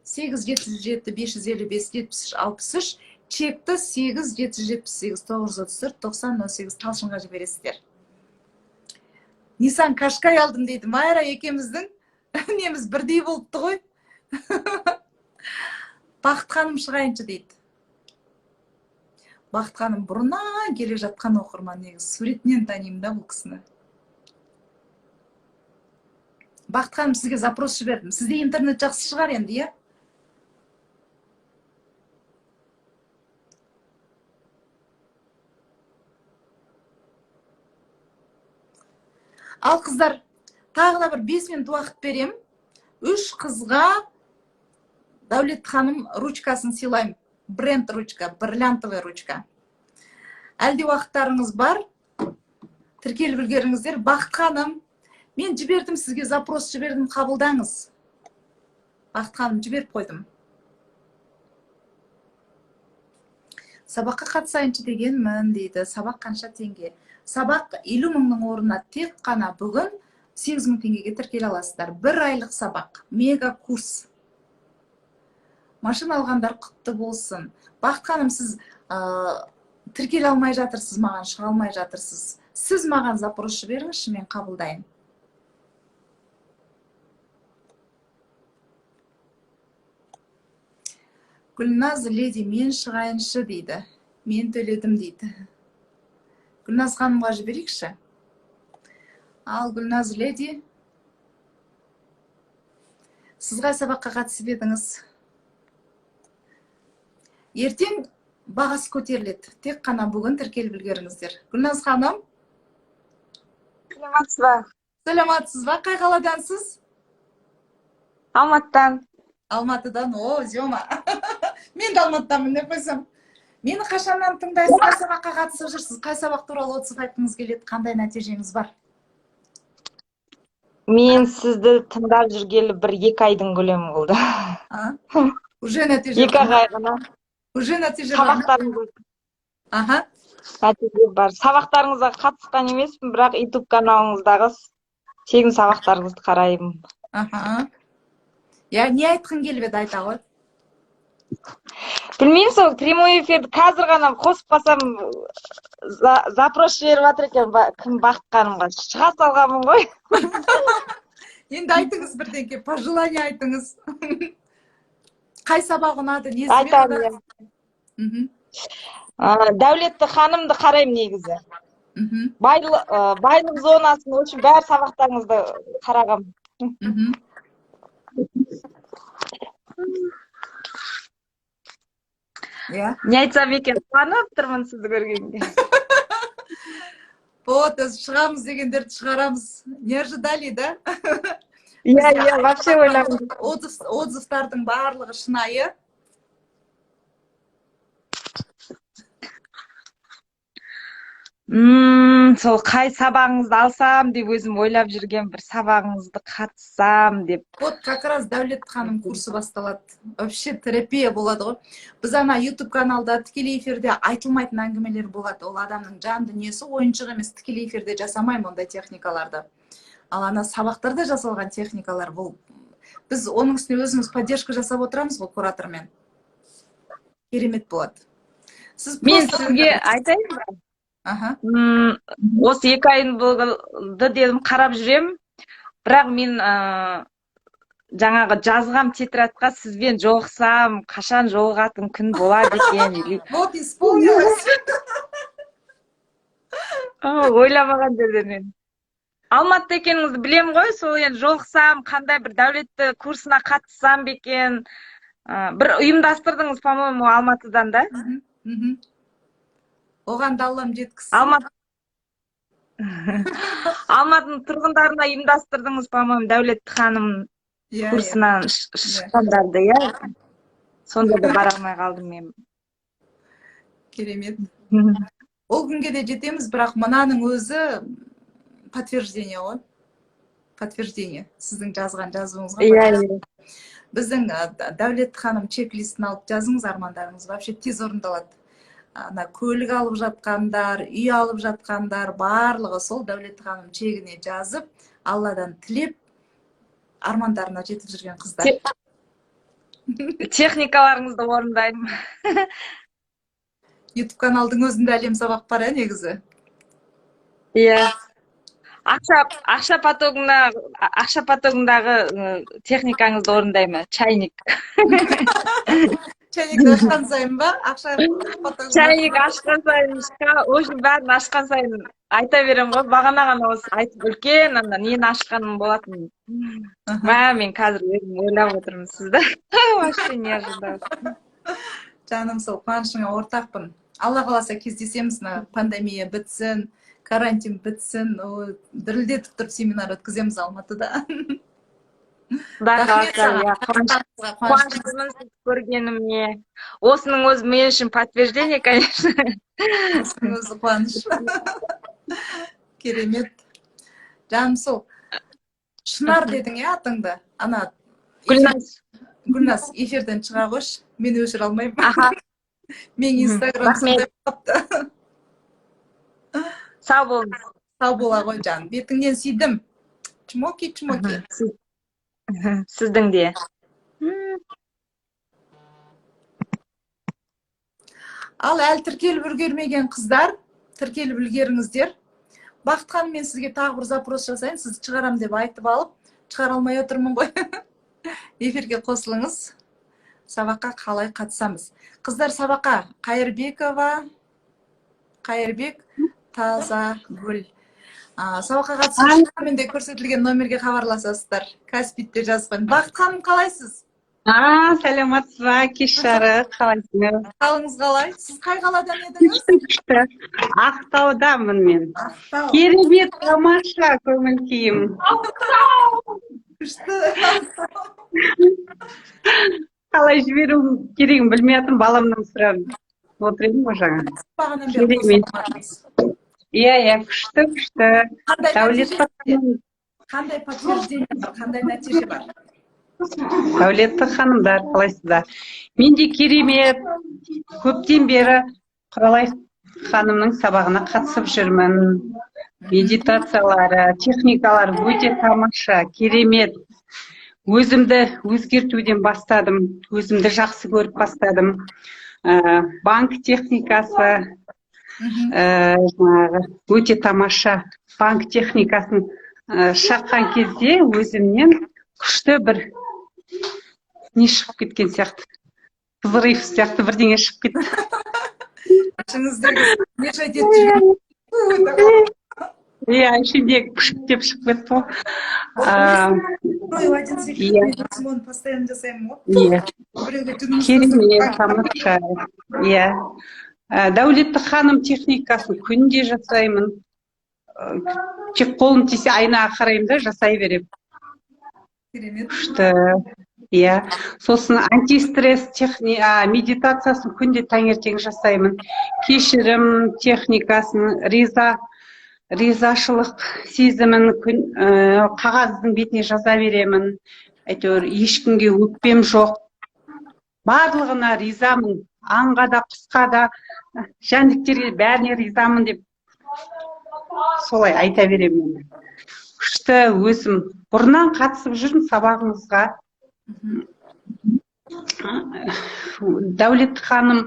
8-775-555-73-63, чекті 8-778-934-90-08 талшынға жібересіздер. Нисан Кашкай алдым дейді. Майра екеміздің неміз бірдей болыпты ғой. Бақыт ханым шығайыншы дейді. Бақыт ханым бұрыннан келе жатқан оқырман, негіз суретінен танимын да бұл кісіні. Бақыт ханым, сізге запрос жібердім. Сізде интернет жақсы шығар енді, е? Ал қыздар, тағы да бір 5 минут уақыт берем. 3 қызға Дәулет ханым ручкасын сыйлайым. Бренд ручка, бриллиантовая ручка. Әлде уақыттарыңыз бар? Тіркеліп үлгеріңіздер. Бақыт ханым, мен жібердім сізге, запрос жібердім, қабылдаңыз. Бақыт ханым, жіберіп қойдым. Сабаққа қатысайыншы дегенмін дейді. Сабақ қанша теңге? Сабақ 50 мыңның орнына тек қана бүгін 8.000 теңгеге тіркеле аласыздар. 1 айлық сабақ, мега курс. Машина алғандар құтты болсын. Бақыт ханым, сіз тіркеле алмай жатырсыз, маған шыға алмай жатырсыз. Сіз маған запрос жіберіңізші, мен қабылдайын. Гүлназ леди, мен шығайыншы дейді. Мен төледім дейді. Гүлназ ханымға жіберейікші. Ал Гүлназ леди, сіз қай сабаққа қатысып едіңіз? Ертең бағасы көтеріледі. Тек қана бүгін тіркеліп үлгеріңіздер. Гүлназ ханым? Саламатсыз ба? Саламатсыз ба? Қай қаладансыз? Алматыдан. Алматыдан, зема. Мен де Алматыданмын, не қойсам. Мені қашаннан тыңдайсыз, қай сабаққа қатысып жүрсіз? Қай сабақ туралы отзыв айтқыңыз келеді? Қандай нәтижеңіз бар? Мен сізді тыңдап жүргелі 1-2 айдың көлемі болды. Уже нәтиже 2 ай ғана. Уже нәтиже бар. Аха. нәтиже бар. Сабақтарыңызға қатысқан емеспін, бірақ YouTube каналыңыздағы тегін сабақтарыңызды қараймын. Аха. Я не айтқың келіп еді, айта ғой. Білмеймін, сол прямой эфирді қазір ғана қосып қалсам запрос жіберіп жатыр екен, кім бақытқанымға. Шыға салғанмын ғой. Енді айтыңыз бірдеңке, пожелание айтыңыз. Қай сабақ ұнады, несі Айтамын я. Мгм. Дәулетті ханымды қараймын негізі. Мгм. Байлық зонасын үшін бәр сабақтарыңызды қарағам. Мгм. Я. Не айтсам екен, қуанып тұрмын сізді көргенге. Вот, шығамыз дегендерді шығарамыз. Не ожидали, да? Иә, вообще ойламын. Отзывтардың барлығы шынайы. Сол қай сабағыңызды алсам деп өзім ойлап жүрген бір сабағыңызды қатыссам деп. Вот как раз Дәулет ханым курсы басталады. Вообще терапия болады ғой. Біз ана YouTube каналда тікелей эфирде айтылмайтын әңгімелер болады. Ол адамның жан дүниесі, ойыншық емес, тікелей эфирде жасамаймын ондай техникаларды. Ал ана сабақтарда жасалған техникалар бұл. Біз оның үстіне өзіміз поддержка жасап отырамыз ғой куратормен. Керемет болады. Мен сізге айтайын ба? Аха. Осы 2 айын болды дедім, қарап жүрем. Бірақ мен жаңағы жазғам тетрадқа сізбен жолықсам, қашан жолығатын күн болады екен. Вот исполнилось. Ойламаған жерден мен. Алматыда екеніңізді білем ғой, сол енді жолықсам, қандай бір Дәулетті курсына қатыссам бекен. Бір ұйымдастырдыңыз, по-моему, Алматыдан да? Оған да Аллам жеткізсін. Алматының тұрғындарына ұйымдастырдыңыз, по-моему, Дәулетті ханым курсынан шыққандарды, иә? Сонда да бара алмай қалдым мен. Керемет. Ол күнге де жетеміз, бірақ мынаның өзі подтверждение ғой. Подтверждение. Сіздің жазған жазуыңызға. Иә. Біздің Дәулетті ханым чек-листін алып жазыңыз, армандарыңыз вообще тез орындалады. Ана көлік алып жатқандар, үй алып жатқандар, барлығы сол Дәулетті ханым чегіне жазып, Алладан тілеп, армандарына жетіп жүрген қыздар. Техникаларыңызды орындаймын. YouTube каналдың өзінде әлем сабақ бар, негізі. Иә. Ақша потогындағы техникаңызды орындаймын. Чайник. Чайникті ашқан сайын ба? Чайник ашқан сайын, өзім бәрін ашқан сайын айта берем ғой. Бағана ғана осы айтып үлкен, нені ашқаным болатын. Мен қазір өзім ойлап отырмын сізді. Вообще не ожидал. Жаным, сол қуанышыңа ортақпын. Алла қаласа кездесеміз, пандемия бітсін, карантин бітсін, дірілдетіп тұрып семинар өткіземіз Алматыда. Қуаныштымын көргеніме. Осының өзі мен үшін подтверждение, конечно. Осының өзі қуаныш. Керемет. Жаным, сол Шынар дедің, атыңды? Ана Гүлназ, эфирден шыға қош. Мен өшір алмаймын. Мен Инстаграм сондай қапты. Сау болыңыз. Сау бола ғой, жаным. Бетіңнен сүйдім. Чмоки. Сіздің де. Ал әлі тіркеліп үлгермеген қыздар, тіркеліп үлгеріңіздер. Бақыт ханым, мен сізге тағы бір запрос жасайын, сізді шығарам деп айтып алып, шығара алмай отырмын ғой. Эфирге қосылыңыз. Сабаққа қалай қатысамыз? Қыздар, сабаққа Қайырбек Тазагүл. Сабаққа қатысу менде көрсетілген номерге хабарласасыздар. Каспитте жазған. Бақыт ханым, қалайсыз? Сәлематсыз ба, кеш жарық, қалайсыз? Қалыңыз қалай? Сіз қай қаладан едіңіз? Ақтаудамын мен. Керемет, тамаша көңіл күйім. Қалай жіберу керегін білмей жатырмын, баламнан сұрап отыр едім ғой жаңа. Иә, күшті. Қандай подтверждение бар, қандай нәтиже бар? Дәулетті ханымдар, қалайсыздар? Мен де керемет, көптен бері құралай ханымның сабағына қатысып жүрмін. Медитациялары, техникалары өте тамаша, керемет. Өзімді өзгертуден бастадым, өзімді жақсы көріп бастадым. Банк техникасы жаңағы өте тамаша. Банк техникасын шаққан кезде өзімнен күшті бір не шығып кеткен сияқты. Взрыв сияқты бірдеңе шығып кетті. Ішіңіздегі не жайдет жүрген? Иә, ішіндегі күшіктеп шығып кетті ғой. Один секунд, мен постоянно жасаймын ғой. Иә. Керемет, тамаша. Иә. Дәулетті ханым техникасын күнде жасаймын. Тек қолым тисе айнаға қараймын да жасай беремін. Керемет. Күшті. Иә. Сосын антистресс медитациясын күнде таңертең жасаймын. Кешірім техникасын, ризашылық сезімін қағаздың бетіне жаза беремін. Әйтеуір ешкімге өкпем жоқ. Барлығына ризамын. Аңға да, құсқа да, жәндіктерге бәріне ризамын деп солай айта беремін. Күшті өзім бұрыннан қатысып жүрмін сабағыңызға. Дәулет ханым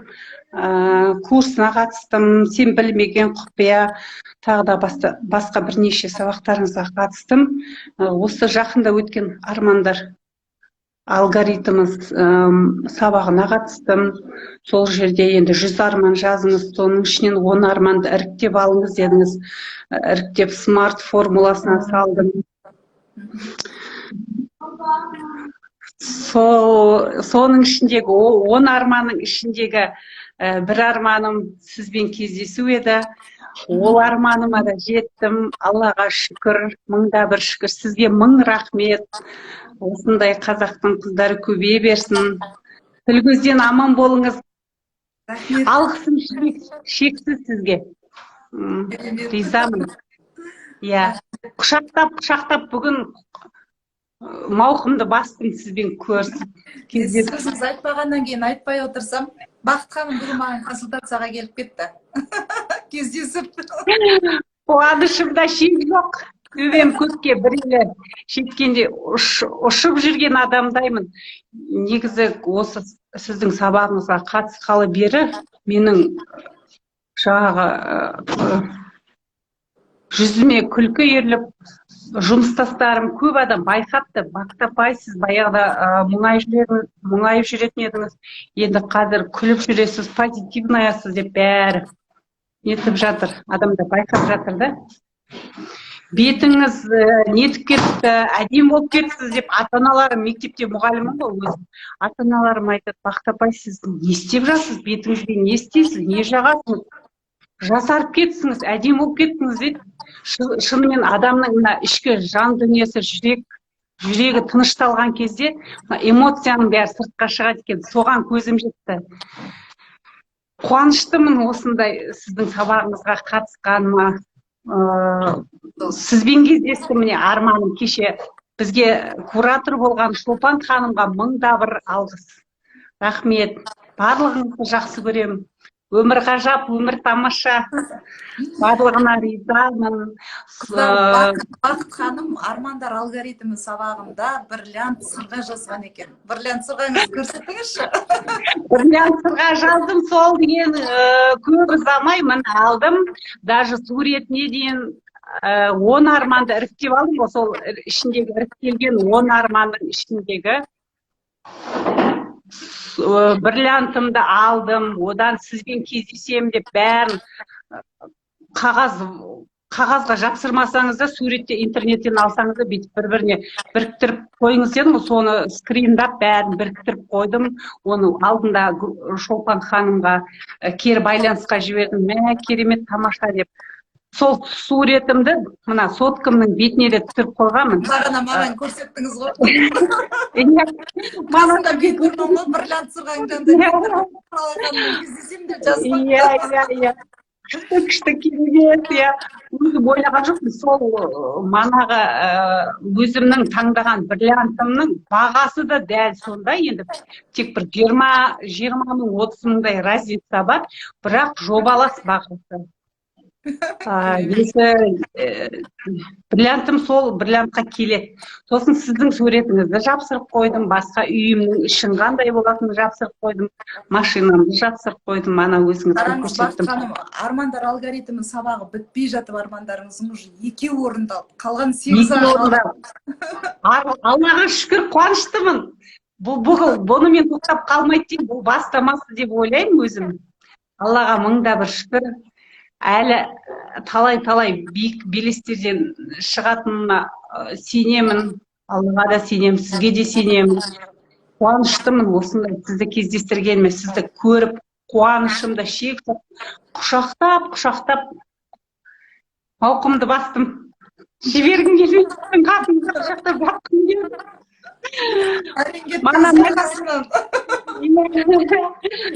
курсына қатыстым, сен білмеген құпия, тағы да басқа бірнеше сабақтарыңызға қатыстым. Осы жақында өткен армандар алгоритмі сабағына қатыстым. Сол жерде енді 100 арман жазыңыз, соның ішінен 10 арманды іріктеп алыңыз дедіңіз. Іріктеп смарт формуласына салдым. Соның ішіндегі 10 арманның ішіндегі бір арманым сізбен кездесу еді. Ол арманыма да жеттім. Аллаға шүкір, мыңда бір шүкір. Сізге мың рахмет. Осындай қазақтың қыздары көбейе берсін. Тіл көзден аман болыңыз. Алғысым шексіз сізге. Ризамын. Иә. Құшақтап бүгін мауқымды бастым сізбен көрісіп. Сіз айтпағаннан кейін айтпай отырсам, Бақыт ханым бүгін маған консультацияға келіп кетті. Кездесіп. Қуанышымда шек жоқ. Төбем көкке бірілі жеткенде ұшып жүрген адамдаймын. Негізі осы сіздің сабағыңызға қатысқалы бері менің жаңағы жүзіме күлкі ерліп, жұмыстастарым көп адам байқатты. Бақыт апай, сіз баяғыда мұңайып жүретін едіңіз. Енді қазір күліп жүресіз, позитивнаясыз деп бәрі нетіп жатыр. Адамда байқап жатыр да. Бетіңіз нетіп кетті, әдем болып кеттіңіз деп ата-аналарым, мектепте мұғалімім ғой өзім. Ата-аналарым айтады, Бақыт апай, сіз не істеп жатсыз? Бетіңізге не істейсіз? Не жағасыз? Жасарып кеттіңіз, әдем болып кеттіңіз дейді. Шынымен адамның ішкі жан дүниесі, жүрегі тынышталған кезде эмоцияның бәрі сыртқа шығады екен. Соған көзім жетті. Қуаныштымын осындай сіздің сабағыңызға қатысқаныма. Сізбен кездестім, міне арманым кеше бізге куратор болған Шолпан ханымға мыңда бір алғыс. Рахмет. Барлығыңызды жақсы көремін. Өмір ғажап, өмір тамаша. Барлығына ризамын. Бақыт ханым армандар алгоритмі сабағында бриллиант сырға жазған екен. Бриллиант сырғаңыз көрсетіңізші. Бриллиант сырға жаздым, сол деген көп ұзамай мін алдым. Даже суретіне дейін 10 арманды іріктеп алдым. Сол ішіндегі іріктелген 10 арманның ішіндегі бриллиантымды алдым, одан сізбен кездесем деп бәрін қағазға жапсырмасаңыз да, суретте интернеттен алсаңыз да, бүйтіп бір-біріне біріктіріп қойыңыз дедім, соны скриндап бәрін біріктіріп қойдым, оны алдында Шолпан ханымға кері байланысқа жібердім, мә керемет тамаша деп. Сол суретімді мына соткамның бетіне де түсіріп қойғанмын. Маған көрсеттіңіз ғой. Маған да бет көрдім ғой, бриллиант сырғаң жанды. Кездесем деп жаздым. Иә. күшті керемет, иә. Өзім ойлаған жоқпын, сол манағы өзімнің таңдаған бриллиантымның бағасы да дәл сондай, енді тек бір 20 мың 30 мыңдай разница бар, бірақ жобалас бағасы. Бриллиантым сол бриллиантқа келеді. Сосын сіздің суретіңізді жапсырып қойдым, басқа үйімнің ішін қандай болатынын жапсырып қойдым, машинамды жапсырып қойдым, ана өзіңізге Қараңыз, Бақыт көрсеттім. ханым, армандар алгоритмінің сабағы бітпей жатып, армандарыңыздың уже 2 орындалды. Қалған 8 Аллаға шүкір, қуаныштымын. Бұны мен тоқтап қалмайды деймін, бұл бастамасы деп ойлаймын өзім. Аллаға мыңда бір шүкір. Әлі талай биік белестерден шығатынына сенемін, Аллаға да сенемін, сізге де сенемін. Қуаныштымын осындай сізді кездестіргеніме, сізді көріп, қуанышымда шексіз, құшақтап, мауқымды бастым. Жібергім келмейді, қатынды құшақтап жатқым келді.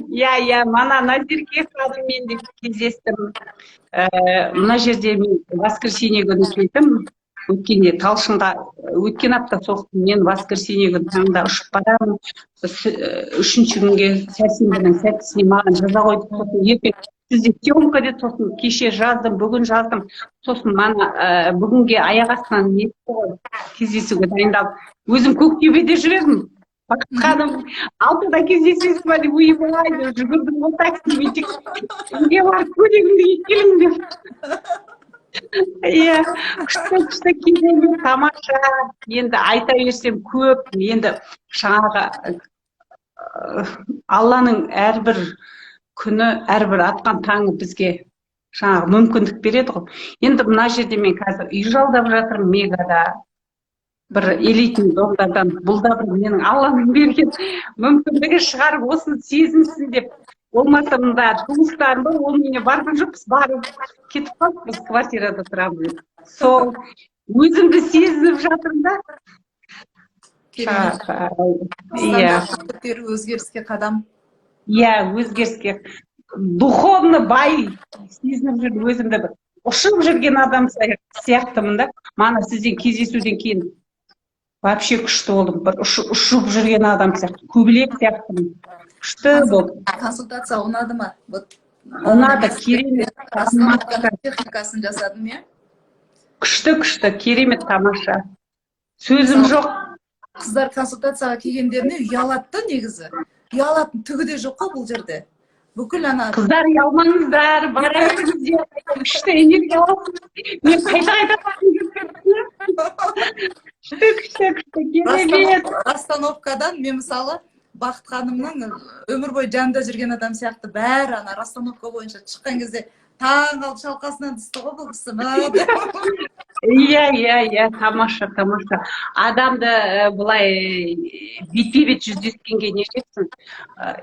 Иә, мана Назерке ханыммен де кездестім. Мына жерде мен воскресенье күні келдім. Өткенде Талшынға өткен апта соқтым. Мен воскресенье күні таңда ұшып барамын. 3-ші күнге сәрсенбінің сәттісіне маған жаза қойды. Сосын ертең сізде съемка деді, сосын кеше жаздым, бүгін жаздым. Сосын мана бүгінге аяқ астынан кездесуге дайындалып. Өзім Көктөбеде жүремін. Бақыт ханым, 6-да кездесесіз ба деп ойбай, жүгірдім ғой таксимен, үйге барып көйлегімді келемін деп. Иә, күшті керемет, тамаша. Енді айта берсем көп, енді жаңағы Алланың әрбір күні, әрбір атқан таңы бізге жаңағы мүмкіндік береді ғой. Енді мына жерде мен қазір үй жалдап жатырмын, Мегада. Бір элитный домдардан, бұл да бір менің Алланың берген мүмкіндігі шығар, осыны сезінсін деп. Болмаса мында туыстарым бар, ол мене барған жоқпыз, барып кетіп қалып, біз квартирада тұрамыз. Сол өзімді сезініп жатырмын да. Өзгеріске қадам. Иә, өзгеріске. Духовно бай сезініп жүрдім, өзімді бір ұшып жүрген адам сияқтымын да. Мана сізден кездесуден кейін вообще күшті болдым, бір ұшып жүрген адам сияқты, көбелек сияқтымын. Күшті болды. Консультация ұнады ма? Ұнады, керемет. Техникасын жасадым, е? Күшті, керемет, тамаша. Сөзім жоқ. Қыздар консультацияға келгендеріне ұялатты негізі. Ұялатын түгі де жоқ қой бұл жерде. Бүкіл ана... Қыздар ұялмаңыздар, бара беріңіздер, күшті энергия аласыз. Мен қайта күшті, керемет. Расстановкадан мен мысалы Бақыт ханымның өмір бойы жанында жүрген адам сияқты бәрі ана расстановка бойынша шыққан кезде таң қалып шалқасынан түсті ғой бұл кісі. Иә, тамаша. Адамды бұлай бетпе-бет жүздескенге не жетсін,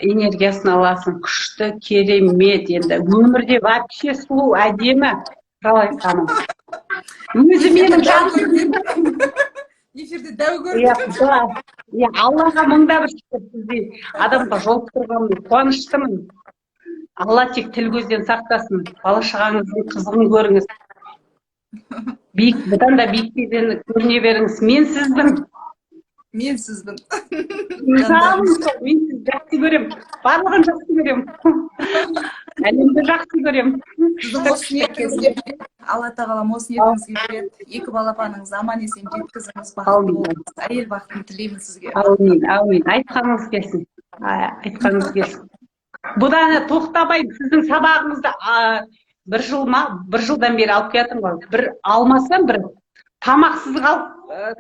энергиясын аласың, күшті, керемет. Енді өмірде вообще сұлу, әдемі, Ралай ханым. Өзі менің жаным. Эфирде дәу көрдім. Иә, Аллаға мыңда бір шүкір, сіздей адамға жол тұрғанмын, қуаныштымын. Алла тек тіл көзден сақтасын, бала шағаңыздың қызығын көріңіз. Бұдан да биіктерден көріне беріңіз. Мен сіздің. Мен сіздің. Мен сізді жақсы көрем. Барлығын жақсы көрем. Әлемді жақсы көрем. Алла тағалам осы ниетіңізге береді. 2 балапаныңыз аман есен жеткізіңіз, бақытты болыңыз. Әйел бақытын тілеймін сізге. Әумин. Айтқаныңыз келсін. Бұдан тоқтабай сіздің сабағыңызды бір жылдан бері алып келатырмын ғой. Бір алмасам, бір тамақсыз қалып,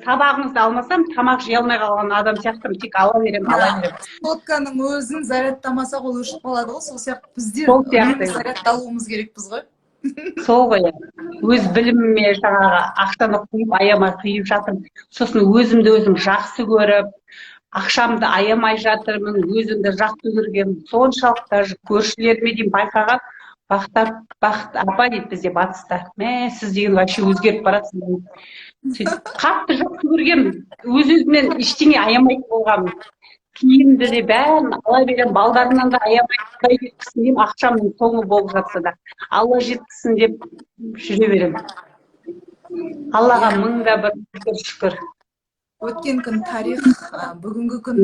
сабағыңызды алмасам, тамақ жей алмай қалған адам сияқтымын. Тек ала берем. Сотканың өзін зарядтамаса ол өшіп қалады ғой. Сол сияқты біздер зарядталуымыз керекпіз ғой. Сол ғой. Өз біліміме жаңағы ақшаны құйып, аямай құйып жатырмын. Сосын өзімді өзім жақсы көріп, ақшамды аямай жатырмын, өзімді жақсы көргенмін. Соншалық даже көршілеріме дейін байқаған, Бақыт апа дейді бізде батыста. Сіз деген вообще өзгеріп барасыз. Қатты жақсы көргенмін. Өз-өзімнен ештеңе аямайтын болғанмын. киімді де бәрін ала беремін, балдарымнан да аямай құдай жеткізсін деймін, ақшамның соңы болып жатса да. Алла жеткізсін деп жүре беремін. Аллаға мыңда бір шүкір. Өткен күн тарих, бүгінгі күн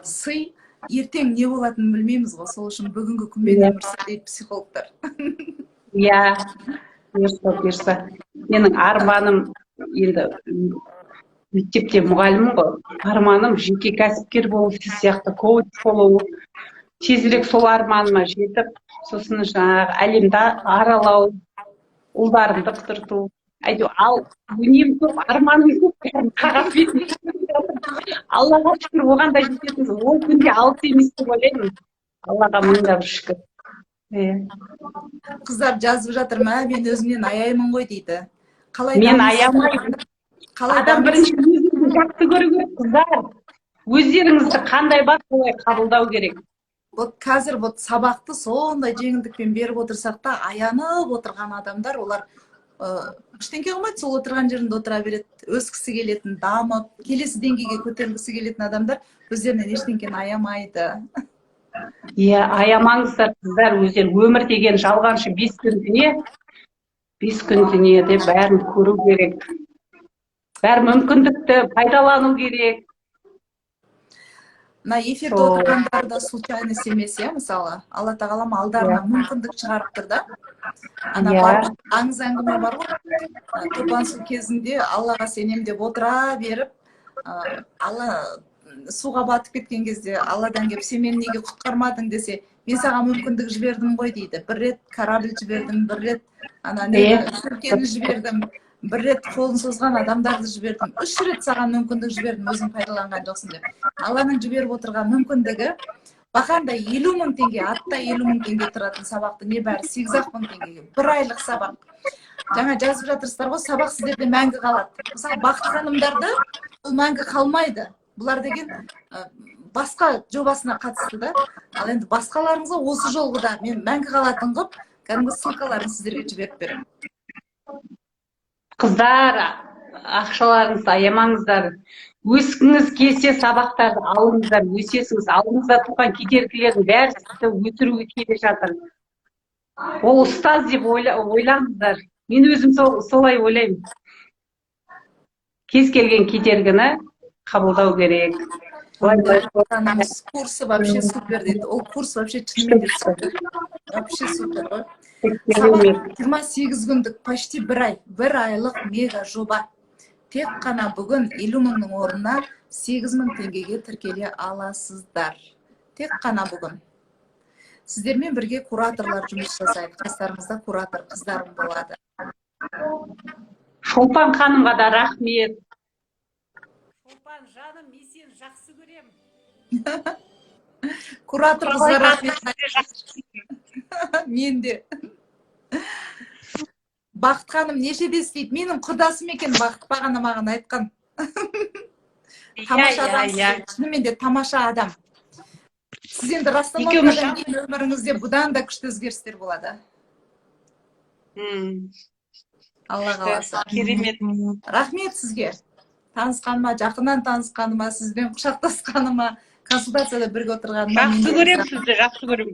сый, ертең не болатынын білмейміз ғой. Сол үшін бүгінгі күнмен өмір сүр дейді психологтар. Иә, бұйырса. Менің арманым, енді мектепте мұғаліммін ғой. Арманым жеке кәсіпкер болу, сіз сияқты коуч болу. Тезірек сол арманыма жетіп, сосын жаңағы әлемді аралау, ұлдарымды құтырту. Әйтеуір, ал өнем көп, арманым көп, бәрін қағаз бетінде. Аллаға шүкір, оған да жететінбіз. Ол күнде алыс емес деп ойлаймын. Аллаға мыңда бір шүкір. Қыздар жазып жатыр ма, мен өзімнен аяймын ғой дейді. Мен аямаймын. Адам бірінші өзіңізді жақсы көру керек, қыздар. Өздеріңізді қандай бар солай қабылдау керек. Вот қазір сабақты сондай жеңілдікпен беріп отырсақ та, аянып отырған адамдар, олар ештеңке қылмайды, сол отырған жерінде отыра береді. Өскісі келетін, дамып, келесі деңгейге көтерілгісі келетін адамдар өздерінен ештеңкені аямайды. Иә, аямаңыздар қыздар, өздер. Өмір деген жалғаншы 5 күн дүние деп бәрін көру керек. Бәр мүмкіндікті пайдалану керек. Мына эфирде отырғандар да случайность емес, мысалы, Алла тағалам алдарына мүмкіндік шығарып тұр да. Ана бар, аңыз әңгіме бар ғой. Топан су кезінде Аллаға сенем деп отыра беріп, Алла суға батып кеткен кезде Алладан келіп, сен мені неге құтқармадың десе, мен саған мүмкіндік жібердім ғой дейді. Бір рет корабль жібердім, бір рет сүлкені жібердім, бір рет қолын созған адамдарды жібердім, 3 рет саған мүмкіндік жібердім, өзің пайдаланған жоқсың деп. Алланың жіберіп отырған мүмкіндігі бақанда 50 мың теңге, атта 50 мың теңге тұратын сабақты не бәрі 8 мың теңгеге, 1 айлық сабақ. Жаңа жазып жатырсыздар ғой, сабақ сіздерде мәңгі қалады. Мысалы, бақыт ханымдарды бұл мәңгі қалмайды. Бұлар деген басқа жобасына қатысты да. Ал енді басқаларыңызға осы жолғыда мен мәңгі қалатын қып, кәдімгі ссылкаларын сіздерге жіберіп беремін. Қыздар, ақшаларыңызды аямаңыздар. Өскіңіз келсе сабақтарды алыңыздар, өсесіңіз. Алдыңызда тұрған кедергілердің бәрі сізді өтіруге келе жатыр. Ол ұстаз деп ойлаңыздар. Мен өзім солай ойлаймын. Кез келген кедергіні қабылдау керек. Курсы вообще супер дейді. Ол курс вообще шынымен де супер. Вообще супер ғой. 28 күндік, почти 1 ай, 1 айлық мега жоба. Тек қана бүгін 50 мыңның орнына 8 мың теңгеге тіркеле аласыздар. Тек қана бүгін. Сіздермен бірге кураторлар жұмыс жасайды. Қастарыңызда куратор қыздарым болады. Шолпан ханымға да рахмет. Шолпан жаным, мен сені жақсы көрем. Куратор қыздар рахмет. Мен де. Бақыт ханым нешеде істейді? Менің құрдасым екен Бақыт, бағана маған айтқан. Тамаша адам, шынымен де тамаша адам. Сіз енді растамалардан кейін өміріңізде бұдан да күшті өзгерістер болады. Алла қаласа. Керемет. Рахмет сізге. Танысқаныма, жақыннан танысқаныма, сізбен құшақтасқаныма, консультацияда бірге отырғаныма. Жақсы көрем сізді, жақсы көрем.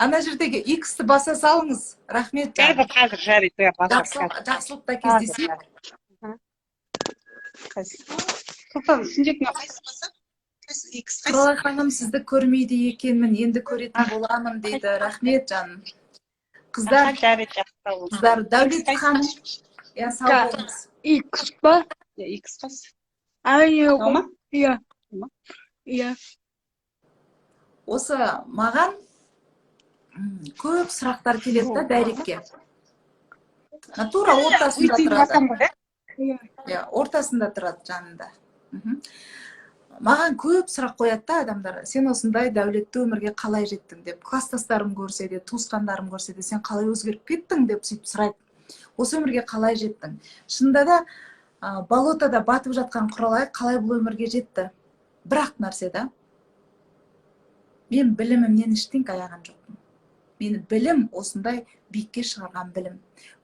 Ана жердегі X-ті баса салыңыз. Рахмет. Қазір жарайды. Жақсылықта кездесейік. Құралай ханым, сізді көрмейді екенмін, енді көретін боламын дейді. Рахмет жаным. Қыздар, Дәулет ханым. Сау болыңыз. X па? X қас. Иә. Осы маған көп сұрақтар келеді да дәрекке. Тура ортасында тұрады. Ортасында тұрады жанында. Маған көп сұрақ қояды да адамдар. Сен осындай дәулетті өмірге қалай жеттің деп. Кластастарым көрсе де, туысқандарым көрсе де, сен қалай өзгеріп кеттің деп сөйтіп сұрайды. Осы өмірге қалай жеттің? Шынында да болотада батып жатқан Құралай қалай бұл өмірге жетті? Бірақ нәрсе да. Мен білімімнен ештеңе аяған жоқпын. Мені білім осындай биікке шығарған білім.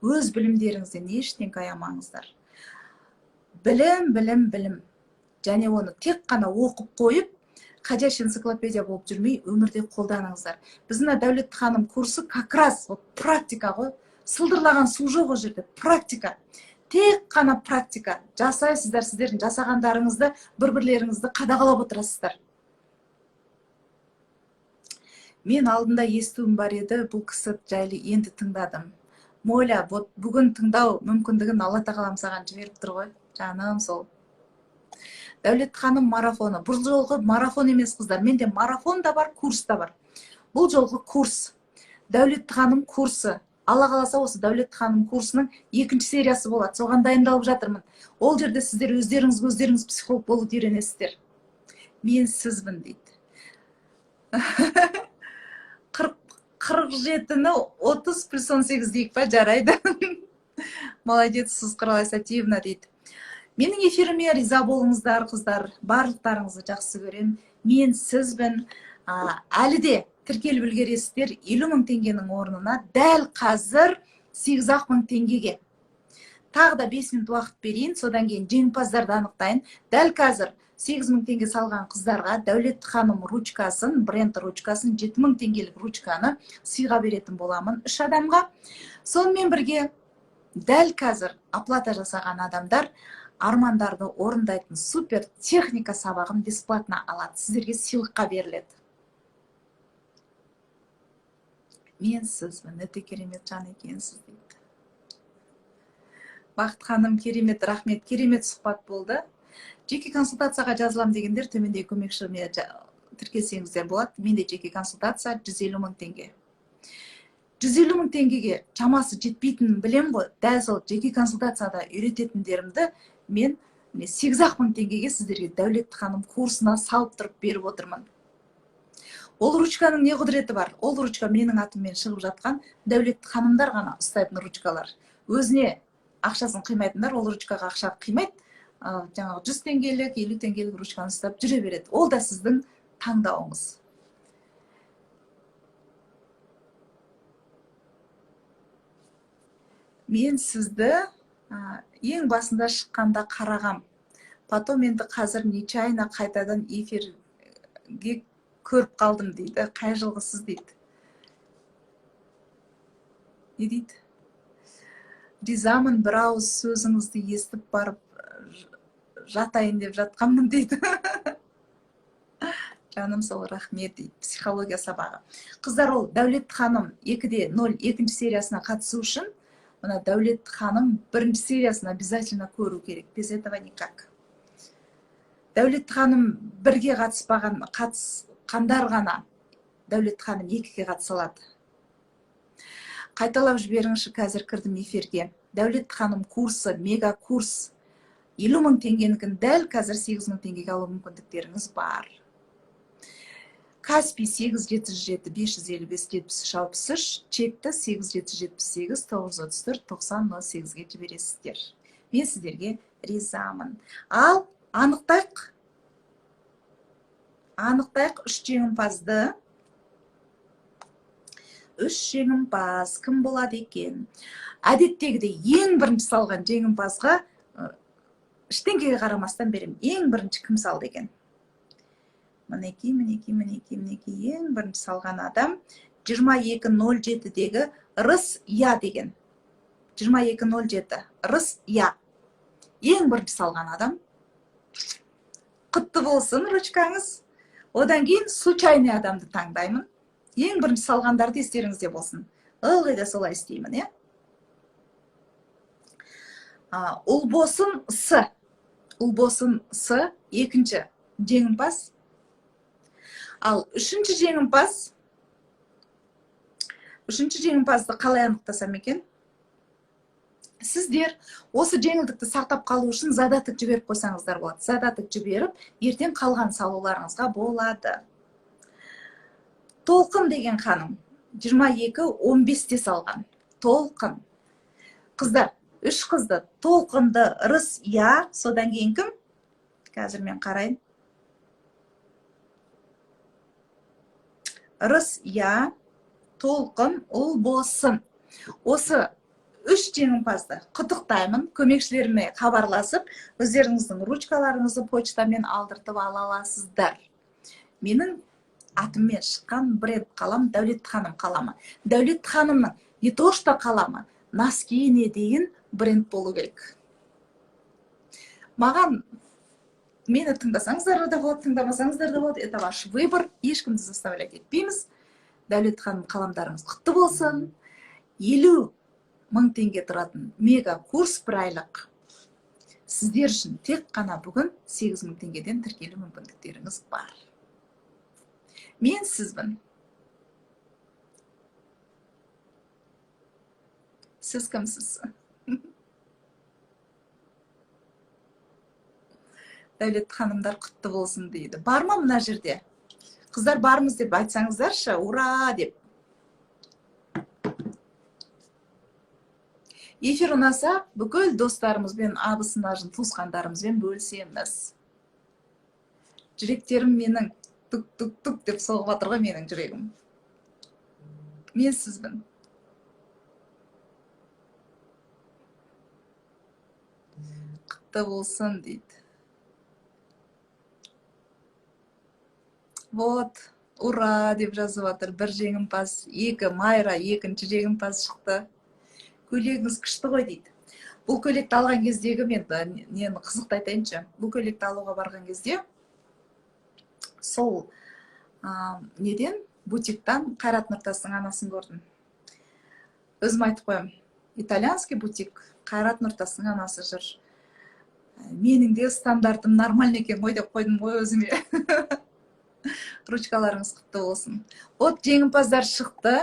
Өз білімдеріңізден ештеңе аямаңыздар. Білім. және оны тек қана оқып қойып, ходящий энциклопедия болып жүрмей, өмірде қолданыңыздар. Біздің Дәулет ханым курсы как раз практика ғой. Сылдырлаған су жоқ ол жерде, практика. Тек қана практика. Жасайсыздар, сіздердің жасағандарыңызды, бір-бірлеріңізді қадағалап отырасыздар. Мен алдында естуім бар еді, бұл кісі жайлы енді тыңдадым. Моля, бүгін тыңдау мүмкіндігін Алла тағалам саған жіберіп тұр ғой, жаным сол. Дәулет ханым марафоны. Бұл жолғы марафон емес қыздар. Менде марафон да бар, курс та бар. Бұл жолғы курс. Дәулет ханым курсы. Алла қаласа осы Дәулет ханым курсының 2-ші сериясы болады. Соған дайындалып жатырмын. Ол жерде сіздер өздеріңіз психолог болуды үйренесіздер. Мен сізбін дейді. 47-ні 30 плюс 18 дейік па, жарайды. Молодец, сіз Сатиевна дейді. Менің эфиріме риза болыңыздар, қыздар. Барлықтарыңызды жақсы көрем. Мен сізбін. Әлі де тіркеліп үлгересіздер 50.000 теңгенің орнына дәл қазір 8.000 теңгеге. Тағы да 5 минут уақыт берейін, содан кейін жеңімпаздарды анықтайын. Дәл қазір 8.000 теңге салған қыздарға Дәулет ханым ручкасын, бренд ручкасын, 7.000 теңгелік ручканы сыйға беретін боламын 3 адамға. Сонымен бірге дәл қазір оплата жасаған адамдар армандарды орындайтын супер техника сабағын бесплатно алады. Сіздерге сыйлыққа беріледі. Мен сізбін, өте керемет жан екенсіз дейді. Бақыт ханым, керемет, рахмет, керемет сұхбат болды. Жеке консультацияға жазылам дегендер төменде көмекшіме тіркелсеңіздер болады. Менде жеке консультация 150.000 теңге. 150.000 теңгеге шамасы жетпейтінін білем ғой. Дәл сол жеке консультацияда үйрететіндерімді мен 8.000 теңгеге сіздерге Дәулет ханым курсына салып тұрып беріп отырмын. Ол ручканың не құдіреті бар? Ол ручка менің атыммен шығып жатқан Дәулет ханымдар ғана ұстайтын ручкалар. Өзіне ақшасын қимайтындар, ол ручкаға ақша қимайды. Жаңағы 100 теңгелік, 50 теңгелік ручканы ұстап жүре береді. Ол да сіздің таңдауыңыз. Мен сізді ең басында шыққанда қарағам. Потом енді қазір нечайна қайтадан эфирге көріп қалдым дейді. Қай жылғысыз дейді. Не дейді? Ризамын, бір ауыз сөзіңізді естіп барып жатайын деп жатқанмын дейді. Жаным сол, рахмет дейді. Психология сабағы. Қыздар, ол Дәулет ханым 2-де 0 2-ші сериясына қатысу үшін, мына Дәулет ханым 1-ші сериясына обязательно көру керек. Без этого никак. Дәулет ханым 1-ге қатысқандар ғана Дәулет ханым 2-ге қатыса алады. Қайталап жіберіңізші, қазір кірдім эфирге. Дәулет ханым курсы, мега курс 50.000 теңгенікін дәл қазір 8.000 теңгеге алу мүмкіндіктеріңіз бар. Каспий 8707 555 7363, чекті 8778 934 9008-ге жібересіздер. Мен сіздерге ризамын. Ал анықтайық 3 жеңімпазды. 3 жеңімпаз кім болады екен? Әдеттегідей ең бірінші салған жеңімпазға ештеңеге қарамастан берем. Ең бірінші кім салды екен? Мінеки, ең бірінші салған адам 2207-дегі Рыс-Я деген. 2207 Рыс-Я. Ең бірінші салған адам. Құтты болсын ручкаңыз. Одан кейін случайный адамды таңдаймын. Ең бірінші салғандарды естеріңізде болсын. Ылғи да солай істеймін, е? Ұлбосын С. Ұлбосын С 2-ші жеңімпаз. Ал 3-ші жеңімпазды қалай анықтасам екен? Сіздер осы жеңілдікті сақтап қалу үшін задаток жіберіп қойсаңыздар болады. Задаток жіберіп, ертең қалған салуларыңызға болады. Толқын деген ханым 22-15-те салған. Толқын. Қыздар, 3 қызды. Толқынды Рыс-Я, содан кейін кім? Қазір мен қарайын. Рыс-Я, Толқын, Ұлбосын. Осы үш жеңімпазды құттықтаймын. Көмекшілеріме хабарласып, өздеріңіздің ручкаларыңызды почтамен алдыртып ала аласыздар. Менің атыммен шыққан бренд қалам Дәулет ханым қаламы. Дәулет ханымның не то что қаламы, носкиіне дейін бренд болу керек. Маған мені тыңдасаңыздар да болады, тыңдамасаңыздар да болады. Это ваш выбор. Ешкімді заставлять етпейміз. Дәулет ханым қаламдарыңыз құтты болсын. 50 мың теңге тұратын мега курс бір айлық. Сіздер үшін тек қана бүгін 8 мың теңгеден тіркелу мүмкіндіктеріңіз бар. Мен сізбін. Сіз кімсіз? Дәулет ханымдар құтты болсын дейді. Бар ма мына жерде? Қыздар бармыз деп айтсаңыздаршы, ура деп. Эфир ұнаса, бүкіл достарымызбен, абысынажын, туысқандарымызбен бөлісеміз. Жүректерім менің тук-тук-тук деп соғып жатыр ғой менің жүрегім. Мен сізбін. Құтты болсын дейді. Вот, ура деп жазып жатыр. Бір жеңімпаз, 2 Майра, екінші жеңімпаз шықты. Көйлегіңіз күшті ғой дейді. Бұл көйлекті алған кездегі мен нені қызықты айтайыншы. Бұл көйлекті алуға барған кезде сол неден бутиктан Қайрат Нұртастың анасын көрдім. Өзім айтып қоям. Итальянский бутик, Қайрат Нұртастың анасы жүр. Менің де стандартым нормальный екен ғой деп қойдым ғой өзіме. Ручкаларыңыз құтты болсын. Вот жеңімпаздар шықты.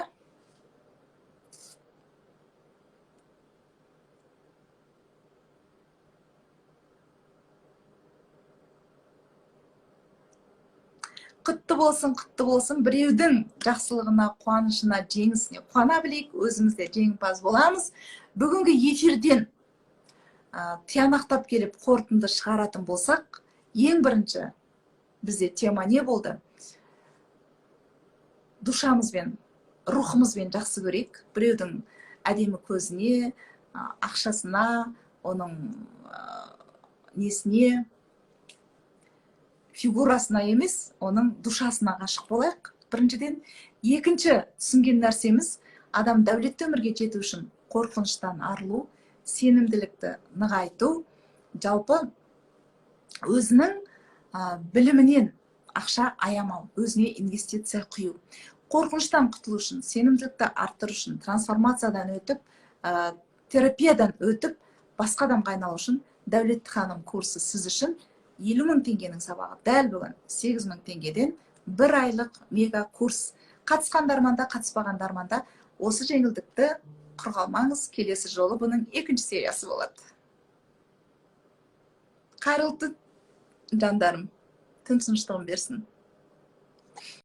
Құтты болсын. Біреудің жақсылығына, қуанышына, жеңісіне қуана білейік, өзімізде жеңімпаз боламыз. Бүгінгі эфирден тиянақтап келіп қорытынды шығаратын болсақ, ең бірінші бізде тема не болды? Душамызбен, рухымызбен жақсы көрейік. Біреудің әдемі көзіне, ақшасына, оның несіне, фигурасына емес, оның душасына ғашық болайық. Біріншіден, екінші түсінген нәрсеміз, адам дәулетті өмірге жету үшін қорқыныштан арылу, сенімділікті нығайту, жалпы өзінің білімінен ақша аямау, өзіне инвестиция құю. Қорқыныштан құтылу үшін, сенімділікті арттыру үшін, трансформациядан өтіп, терапиядан өтіп, басқа адамға айналу үшін Дәулет ханым курсы сіз үшін 50 мың теңгенің сабағы. Дәл бүгін 8 мың теңгеден бір айлық мега курс. Қатысқандарманда, қатыспағандарманда осы жеңілдікті құр қалмаңыз. Келесі жолы бұның екінші сериясы болады. Қайырлы жандарым, түн тыныштығын берсін.